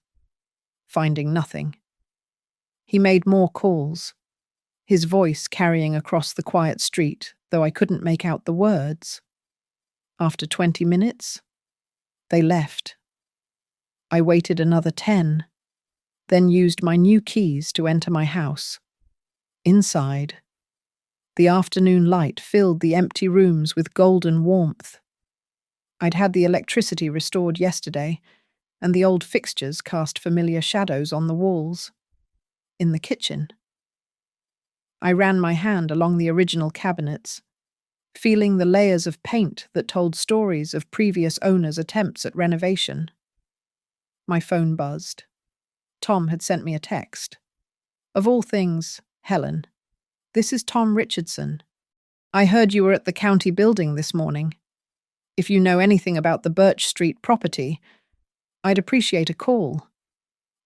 Finding nothing. He made more calls, his voice carrying across the quiet street, though I couldn't make out the words. After 20 minutes, they left. I waited another 10, then used my new keys to enter my house. Inside, the afternoon light filled the empty rooms with golden warmth. I'd had the electricity restored yesterday, and the old fixtures cast familiar shadows on the walls. In the kitchen, I ran my hand along the original cabinets, feeling the layers of paint that told stories of previous owners' attempts at renovation. My phone buzzed. Tom had sent me a text. Of all things, Helen, this is Tom Richardson. I heard you were at the county building this morning. If you know anything about the Birch Street property, I'd appreciate a call.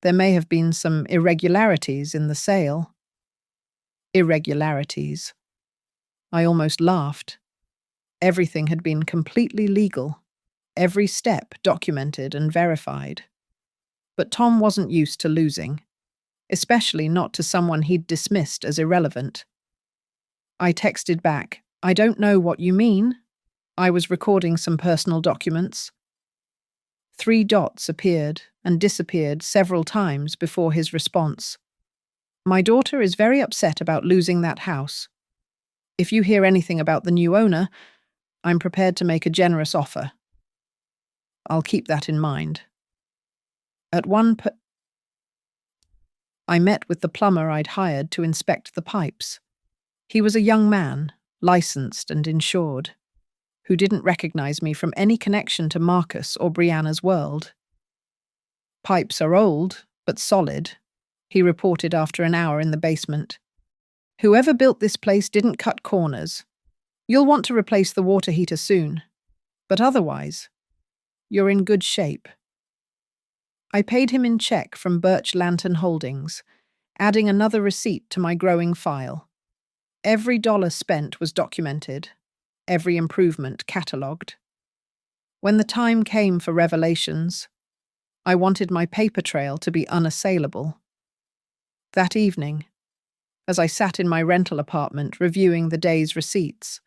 There may have been some irregularities in the sale. Irregularities. I almost laughed. Everything had been completely legal, every step documented and verified. But Tom wasn't used to losing. especially not to someone he'd dismissed as irrelevant. I texted back, "I don't know what you mean. I was recording some personal documents." 3 dots appeared and disappeared several times before his response. "My daughter is very upset about losing that house. If you hear anything about the new owner, I'm prepared to make a generous offer. I'll keep that in mind." At I met with the plumber I'd hired to inspect the pipes. He was a young man, licensed and insured, who didn't recognize me from any connection to Marcus or Brianna's world. "Pipes are old, but solid," he reported after an hour in the basement. "Whoever built this place didn't cut corners. You'll want to replace the water heater soon. But otherwise, you're in good shape." I paid him in check from Birch Lantern Holdings, adding another receipt to my growing file. Every dollar spent was documented, every improvement catalogued. When the time came for revelations, I wanted my paper trail to be unassailable. That evening, as I sat in my rental apartment reviewing the day's receipts,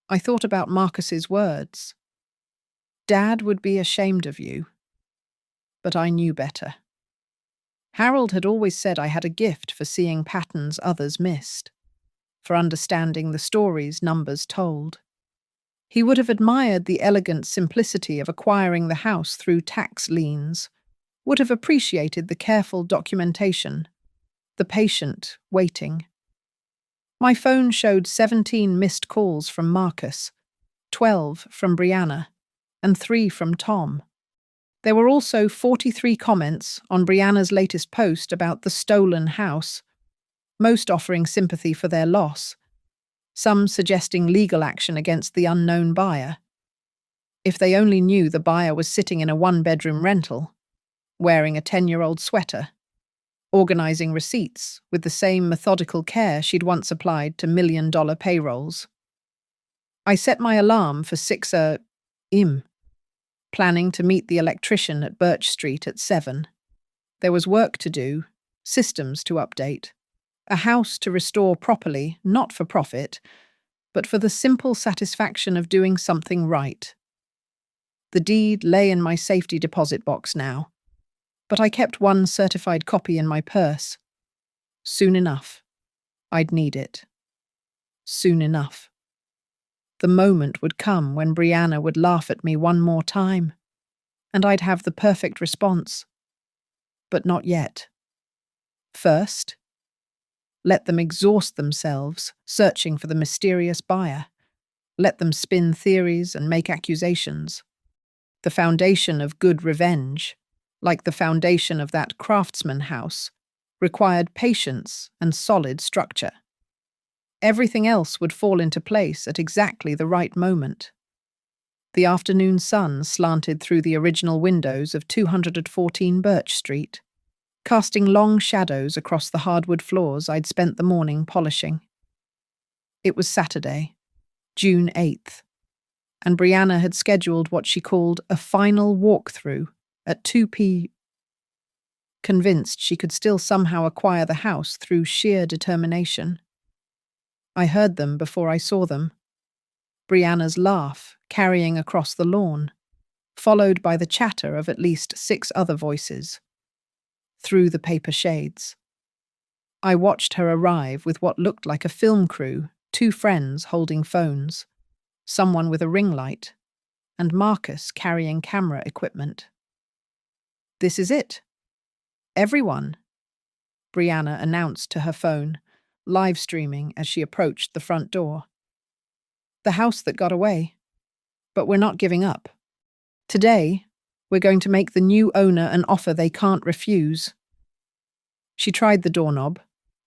I thought about Marcus's words. "Dad would be ashamed of you." But I knew better. Harold had always said I had a gift for seeing patterns others missed, for understanding the stories numbers told. He would have admired the elegant simplicity of acquiring the house through tax liens, would have appreciated the careful documentation, the patient waiting. My phone showed 17 missed calls from Marcus, 12 from Brianna, and 3 from Tom. There were also 43 comments on Brianna's latest post about the stolen house, most offering sympathy for their loss, some suggesting legal action against the unknown buyer. If they only knew the buyer was sitting in a one-bedroom rental, wearing a 10-year-old sweater, organizing receipts with the same methodical care she'd once applied to million-dollar payrolls. I set my alarm for 6 a.m., planning to meet the electrician at Birch Street at 7. There was work to do, systems to update, a house to restore properly, not for profit, but for the simple satisfaction of doing something right. The deed lay in my safety deposit box now, but I kept one certified copy in my purse. Soon enough, I'd need it. Soon enough. The moment would come when Brianna would laugh at me one more time, and I'd have the perfect response. But not yet. First, let them exhaust themselves searching for the mysterious buyer. Let them spin theories and make accusations. The foundation of good revenge, like the foundation of that craftsman house, required patience and solid structure. Everything else would fall into place at exactly the right moment. The afternoon sun slanted through the original windows of 214 Birch Street, casting long shadows across the hardwood floors I'd spent the morning polishing. It was Saturday, June 8th, and Brianna had scheduled what she called a final walkthrough at 2 p.m. Convinced she could still somehow acquire the house through sheer determination. I heard them before I saw them. Brianna's laugh carrying across the lawn, followed by the chatter of at least 6 other voices. Through the paper shades. I watched her arrive with what looked like a film crew, 2 friends holding phones, someone with a ring light, and Marcus carrying camera equipment. "This is it. Everyone," Brianna announced to her phone, live streaming as she approached the front door. "The house that got away. But we're not giving up. Today, we're going to make the new owner an offer they can't refuse." She tried the doorknob,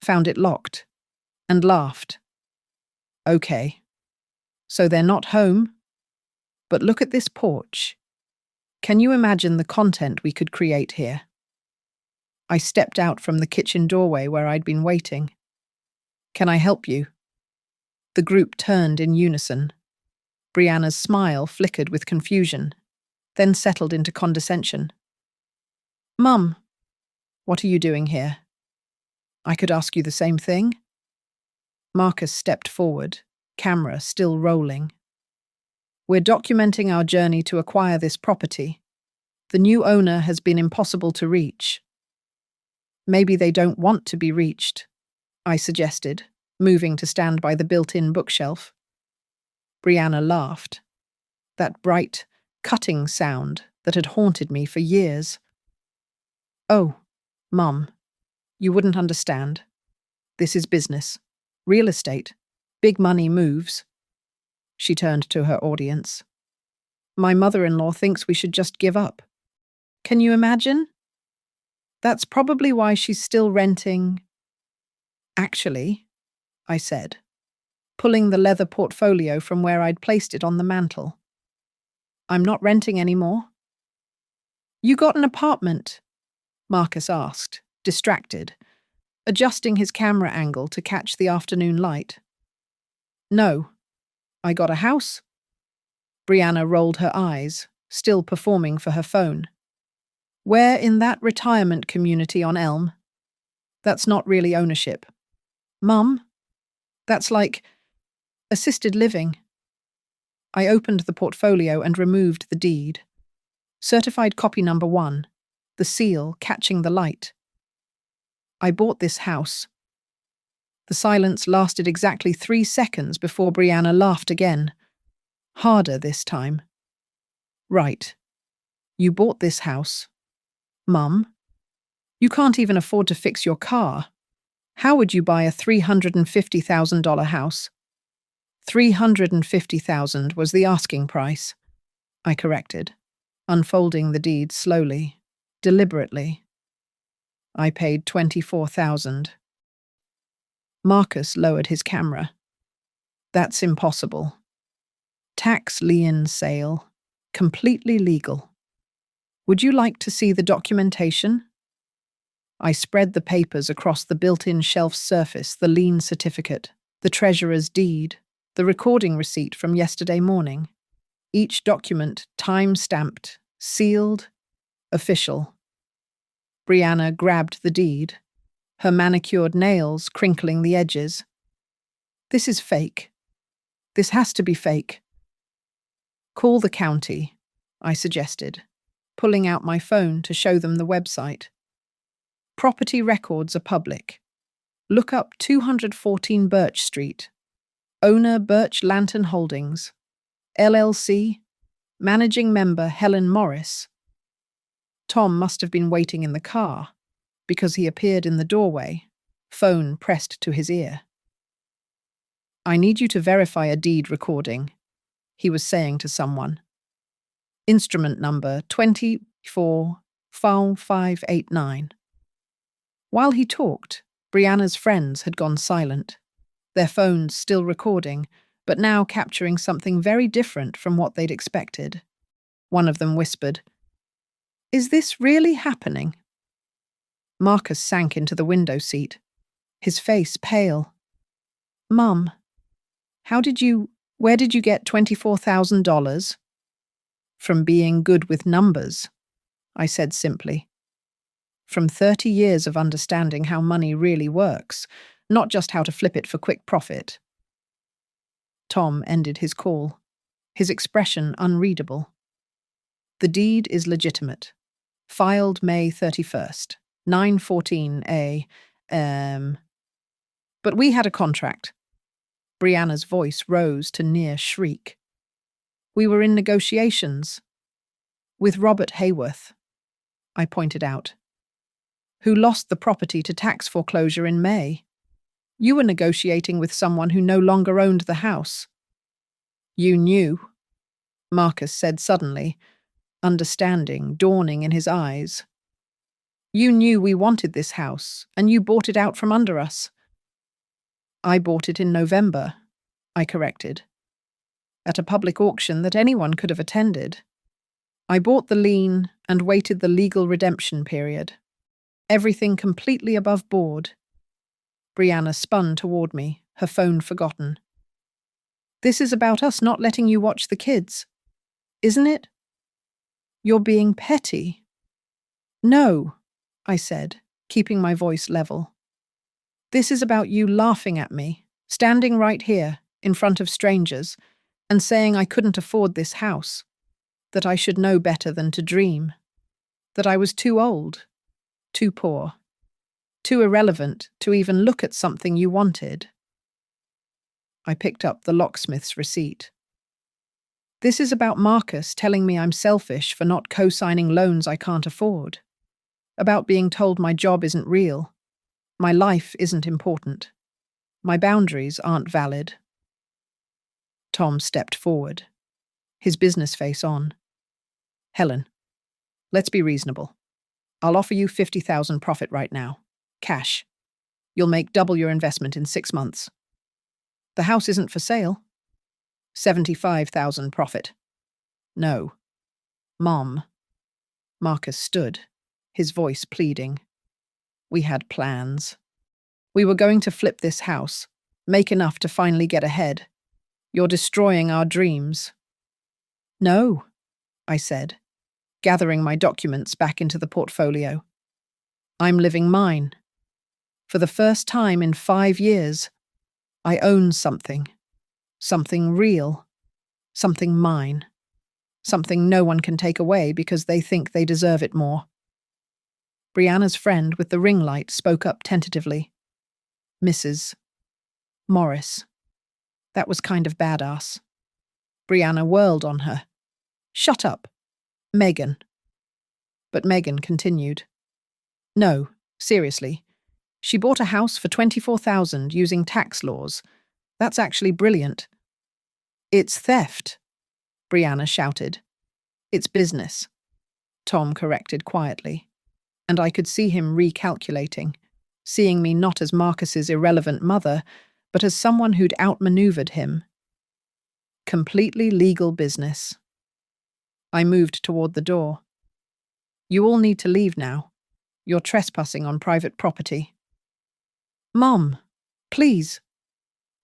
found it locked, and laughed. "Okay. So they're not home? But look at this porch. Can you imagine the content we could create here?" I stepped out from the kitchen doorway where I'd been waiting. "Can I help you?" The group turned in unison. Brianna's smile flickered with confusion, then settled into condescension. "Mum, what are you doing here?" I could ask you the same thing. Marcus stepped forward, camera still rolling. We're documenting our journey to acquire this property. The new owner has been impossible to reach. Maybe they don't want to be reached, I suggested, moving to stand by the built-in bookshelf. Brianna laughed. That bright, cutting sound that had haunted me for years. Oh, Mum, you wouldn't understand. This is business. Real estate. Big money moves. She turned to her audience. My mother-in-law thinks we should just give up. Can you imagine? That's probably why she's still renting. Actually, I said, pulling the leather portfolio from where I'd placed it on the mantel. I'm not renting anymore. You got an apartment? Marcus asked, distracted, adjusting his camera angle to catch the afternoon light. No, I got a house. Brianna rolled her eyes, still performing for her phone. Where in that retirement community on Elm? That's not really ownership. Mum, that's like assisted living. I opened the portfolio and removed the deed. Certified copy number 1, the seal catching the light. I bought this house. The silence lasted exactly 3 seconds before Brianna laughed again. Harder this time. Right. You bought this house. Mum, you can't even afford to fix your car. How would you buy a $350,000 house? $350,000 was the asking price, I corrected, unfolding the deed slowly, deliberately. I paid $24,000. Marcus lowered his camera. That's impossible. Tax lien sale, completely legal. Would you like to see the documentation? I spread the papers across the built-in shelf surface, the lien certificate, the treasurer's deed, the recording receipt from yesterday morning. Each document time-stamped, sealed, official. Brianna grabbed the deed, her manicured nails crinkling the edges. This is fake. This has to be fake. Call the county, I suggested, pulling out my phone to show them the website. Property records are public. Look up 214 Birch Street. Owner Birch Lantern Holdings. LLC. Managing member Helen Morris. Tom must have been waiting in the car, because he appeared in the doorway, phone pressed to his ear. I need you to verify a deed recording, he was saying to someone. Instrument number 245589. While he talked, Brianna's friends had gone silent, their phones still recording, but now capturing something very different from what they'd expected. One of them whispered, "Is this really happening?" Marcus sank into the window seat, his face pale. Mum, where did you get $24,000? From being good with numbers, I said simply. From 30 years of understanding how money really works, not just how to flip it for quick profit. Tom ended his call, his expression unreadable. The deed is legitimate. Filed May 31st, 9:14 a.m. But we had a contract. Brianna's voice rose to near shriek. We were in negotiations. With Robert Hayworth, I pointed out, who lost the property to tax foreclosure in May. You were negotiating with someone who no longer owned the house. You knew, Marcus said suddenly, understanding dawning in his eyes. You knew we wanted this house, and you bought it out from under us. I bought it in November, I corrected, at a public auction that anyone could have attended. I bought the lien and waited the legal redemption period. Everything completely above board. Brianna spun toward me, her phone forgotten. This is about us not letting you watch the kids, isn't it? You're being petty. No, I said, keeping my voice level. This is about you laughing at me, standing right here, in front of strangers, and saying I couldn't afford this house, that I should know better than to dream, that I was too old, too poor, too irrelevant to even look at something you wanted. I picked up the locksmith's receipt. This is about Marcus telling me I'm selfish for not co-signing loans I can't afford. About being told my job isn't real. My life isn't important. My boundaries aren't valid. Tom stepped forward, his business face on. Helen, let's be reasonable. I'll offer you $50,000 profit right now. Cash. You'll make double your investment in 6 months. The house isn't for sale. $75,000 profit. No. Mom. Marcus stood, his voice pleading. We had plans. We were going to flip this house, make enough to finally get ahead. You're destroying our dreams. No, I said, gathering my documents back into the portfolio. I'm living mine. For the first time in 5 years, I own something. Something real. Something mine. Something no one can take away because they think they deserve it more. Brianna's friend with the ring light spoke up tentatively. Mrs. Morris. That was kind of badass. Brianna whirled on her. Shut up. Megan. But Megan continued. No, seriously. She bought a house for $24,000 using tax laws. That's actually brilliant. It's theft, Brianna shouted. It's business, Tom corrected quietly, and I could see him recalculating, seeing me not as Marcus's irrelevant mother, but as someone who'd outmaneuvered him. Completely legal business. I moved toward the door. You all need to leave now. You're trespassing on private property. Mom, please,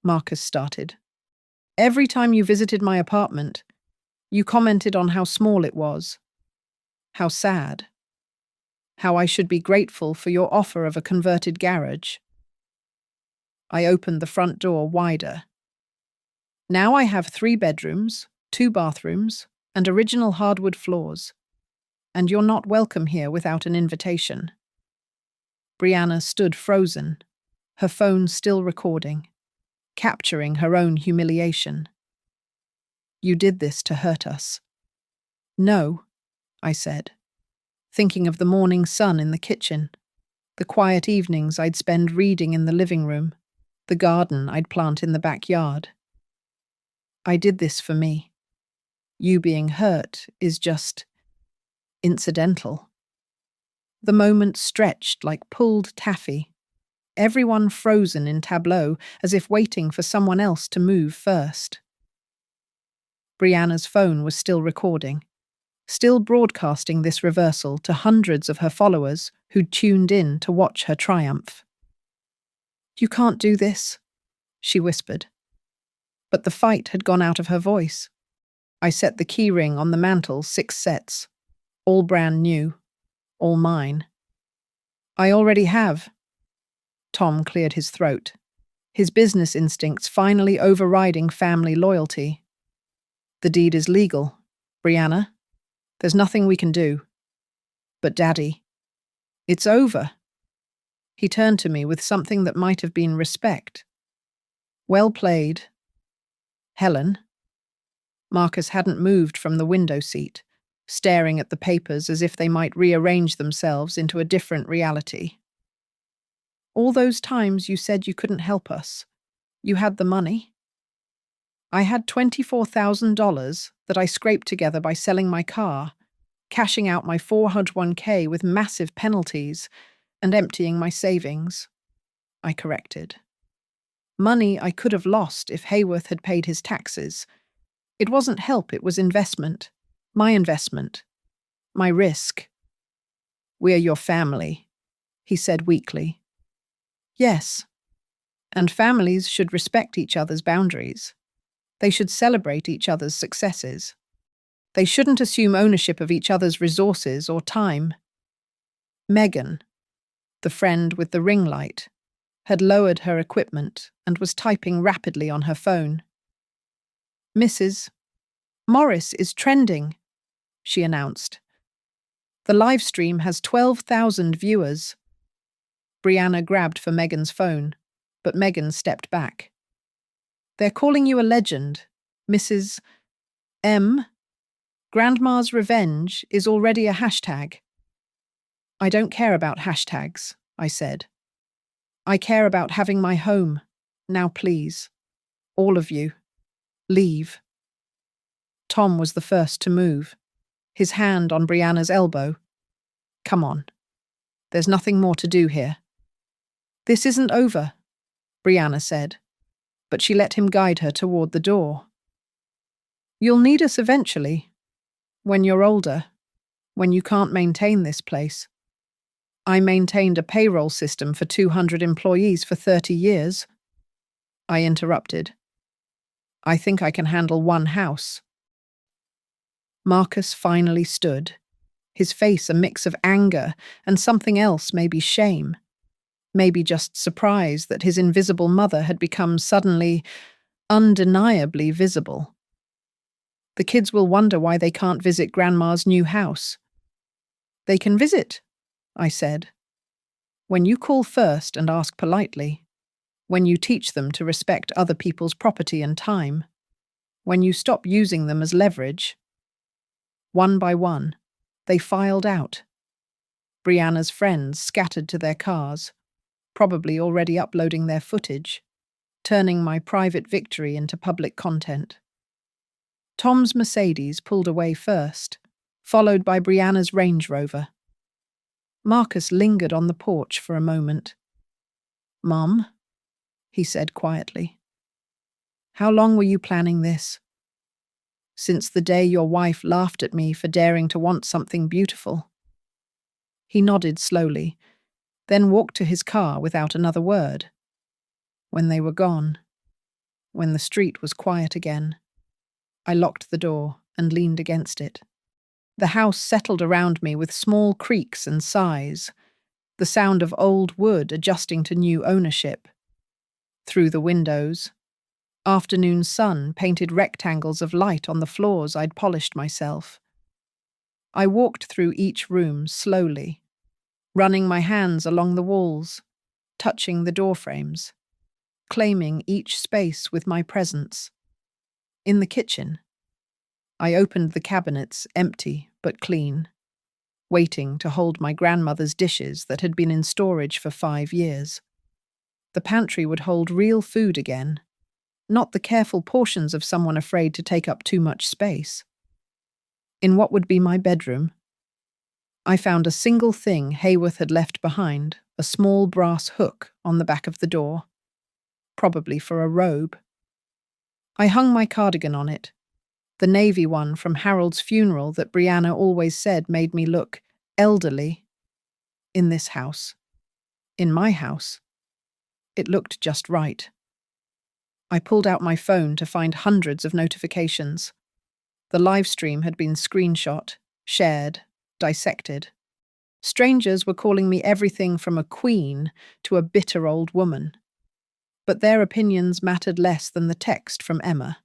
Marcus started. Every time you visited my apartment, you commented on how small it was, how sad, how I should be grateful for your offer of a converted garage. I opened the front door wider. Now I have 3 bedrooms, 2 bathrooms, and original hardwood floors, and you're not welcome here without an invitation. Brianna stood frozen, her phone still recording, capturing her own humiliation. You did this to hurt us. No, I said, thinking of the morning sun in the kitchen, the quiet evenings I'd spend reading in the living room, the garden I'd plant in the backyard. I did this for me. You being hurt is just incidental. The moment stretched like pulled taffy, everyone frozen in tableau as if waiting for someone else to move first. Brianna's phone was still recording, still broadcasting this reversal to hundreds of her followers who'd tuned in to watch her triumph. You can't do this, she whispered. But the fight had gone out of her voice. I set the key ring on the mantel 6 sets, all brand new, all mine. I already have. Tom cleared his throat, his business instincts finally overriding family loyalty. The deed is legal, Brianna. There's nothing we can do. But Daddy, it's over. He turned to me with something that might have been respect. Well played. Helen. Marcus hadn't moved from the window seat, staring at the papers as if they might rearrange themselves into a different reality. All those times you said you couldn't help us, you had the money. I had $24,000 that I scraped together by selling my car, cashing out my 401k with massive penalties, and emptying my savings. I corrected. Money I could have lost if Hayworth had paid his taxes. It wasn't help, it was investment. My investment. My risk. We're your family, he said weakly. Yes. And families should respect each other's boundaries. They should celebrate each other's successes. They shouldn't assume ownership of each other's resources or time. Megan, the friend with the ring light, had lowered her equipment and was typing rapidly on her phone. "Mrs. Morris is trending," she announced. "The live stream has 12,000 viewers." Brianna grabbed for Megan's phone, but Megan stepped back. "They're calling you a legend, Mrs. M. Grandma's revenge is already a hashtag." "I don't care about hashtags," I said. "I care about having my home. Now please, all of you, leave." Tom was the first to move, his hand on Brianna's elbow. "Come on. There's nothing more to do here." "This isn't over," Brianna said, but she let him guide her toward the door. "You'll need us eventually. When you're older, when you can't maintain this place." "I maintained a payroll system for 200 employees for 30 years. I interrupted. "I think I can handle one house." Marcus finally stood, his face a mix of anger and something else, maybe shame. Maybe just surprise that his invisible mother had become suddenly, undeniably visible. "The kids will wonder why they can't visit Grandma's new house." "They can visit," I said. "When you call first and ask politely, when you teach them to respect other people's property and time, when you stop using them as leverage." One by one, they filed out. Brianna's friends scattered to their cars, probably already uploading their footage, turning my private victory into public content. Tom's Mercedes pulled away first, followed by Brianna's Range Rover. Marcus lingered on the porch for a moment. "Mom," he said quietly, "how long were you planning this?" "Since the day your wife laughed at me for daring to want something beautiful." He nodded slowly, then walked to his car without another word. When they were gone, when the street was quiet again, I locked the door and leaned against it. The house settled around me with small creaks and sighs, the sound of old wood adjusting to new ownership. Through the windows, afternoon sun painted rectangles of light on the floors I'd polished myself. I walked through each room slowly, running my hands along the walls, touching the doorframes, claiming each space with my presence. In the kitchen, I opened the cabinets, empty but clean, waiting to hold my grandmother's dishes that had been in storage for 5 years. The pantry would hold real food again, not the careful portions of someone afraid to take up too much space. In what would be my bedroom, I found a single thing Hayworth had left behind, a small brass hook on the back of the door, probably for a robe. I hung my cardigan on it, the navy one from Harold's funeral that Brianna always said made me look elderly. In this house, in my house, it looked just right. I pulled out my phone to find hundreds of notifications. The live stream had been screenshot, shared, dissected. Strangers were calling me everything from a queen to a bitter old woman. But their opinions mattered less than the text from Emma.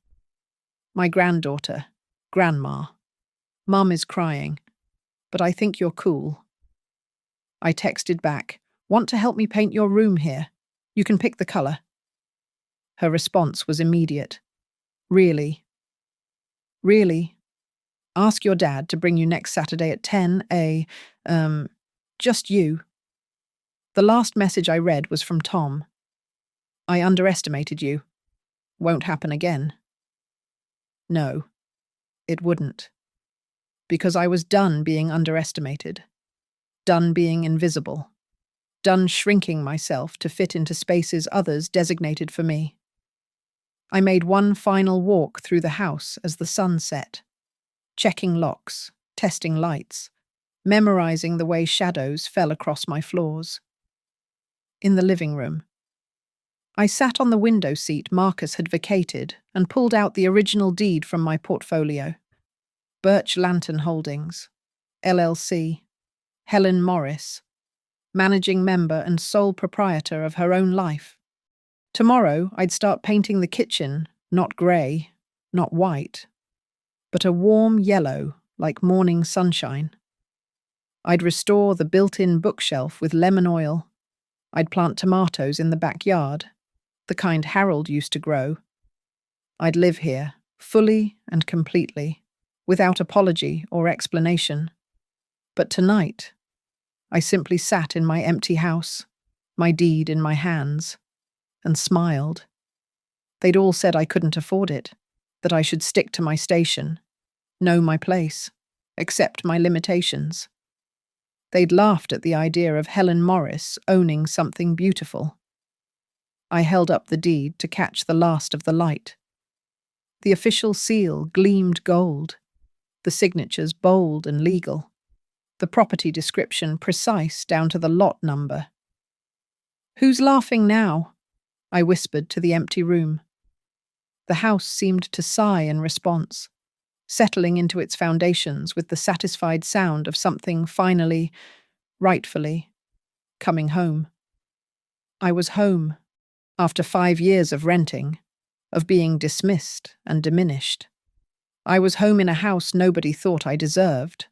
"My granddaughter, Grandma. Mum is crying, but I think you're cool." I texted back, "Want to help me paint your room here? You can pick the color." Her response was immediate. "Really? Really? Ask your dad to bring you next Saturday at 10 just you." The last message I read was from Tom. "I underestimated you. Won't happen again." No, it wouldn't. Because I was done being underestimated. Done being invisible. Done shrinking myself to fit into spaces others designated for me. I made one final walk through the house as the sun set, checking locks, testing lights, memorizing the way shadows fell across my floors. In the living room, I sat on the window seat Marcus had vacated and pulled out the original deed from my portfolio. Birch Lantern Holdings, LLC, Helen Morris. managing member and sole proprietor of her own life. Tomorrow, I'd start painting the kitchen, not grey, not white, but a warm yellow like morning sunshine. I'd restore the built-in bookshelf with lemon oil. I'd plant tomatoes in the backyard, the kind Harold used to grow. I'd live here, fully and completely, without apology or explanation. But tonight, I simply sat in my empty house, my deed in my hands, and smiled. They'd all said I couldn't afford it, that I should stick to my station, know my place, accept my limitations. They'd laughed at the idea of Helen Morris owning something beautiful. I held up the deed to catch the last of the light. The official seal gleamed gold, the signatures bold and legal, the property description precise down to the lot number. "Who's laughing now?" I whispered to the empty room. The house seemed to sigh in response, settling into its foundations with the satisfied sound of something finally, rightfully, coming home. I was home, after 5 years of renting, of being dismissed and diminished. I was home in a house nobody thought I deserved,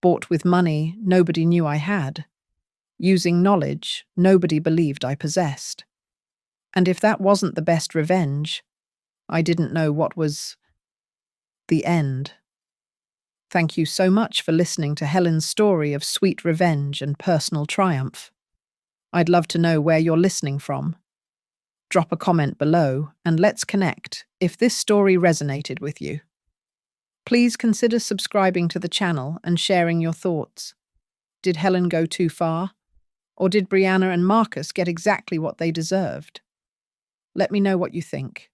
bought with money nobody knew I had, using knowledge nobody believed I possessed. And if that wasn't the best revenge, I didn't know what was the end. Thank you so much for listening to Helen's story of sweet revenge and personal triumph. I'd love to know where you're listening from. Drop a comment below and let's connect if this story resonated with you. Please consider subscribing to the channel and sharing your thoughts. Did Helen go too far? Or did Brianna and Marcus get exactly what they deserved? Let me know what you think.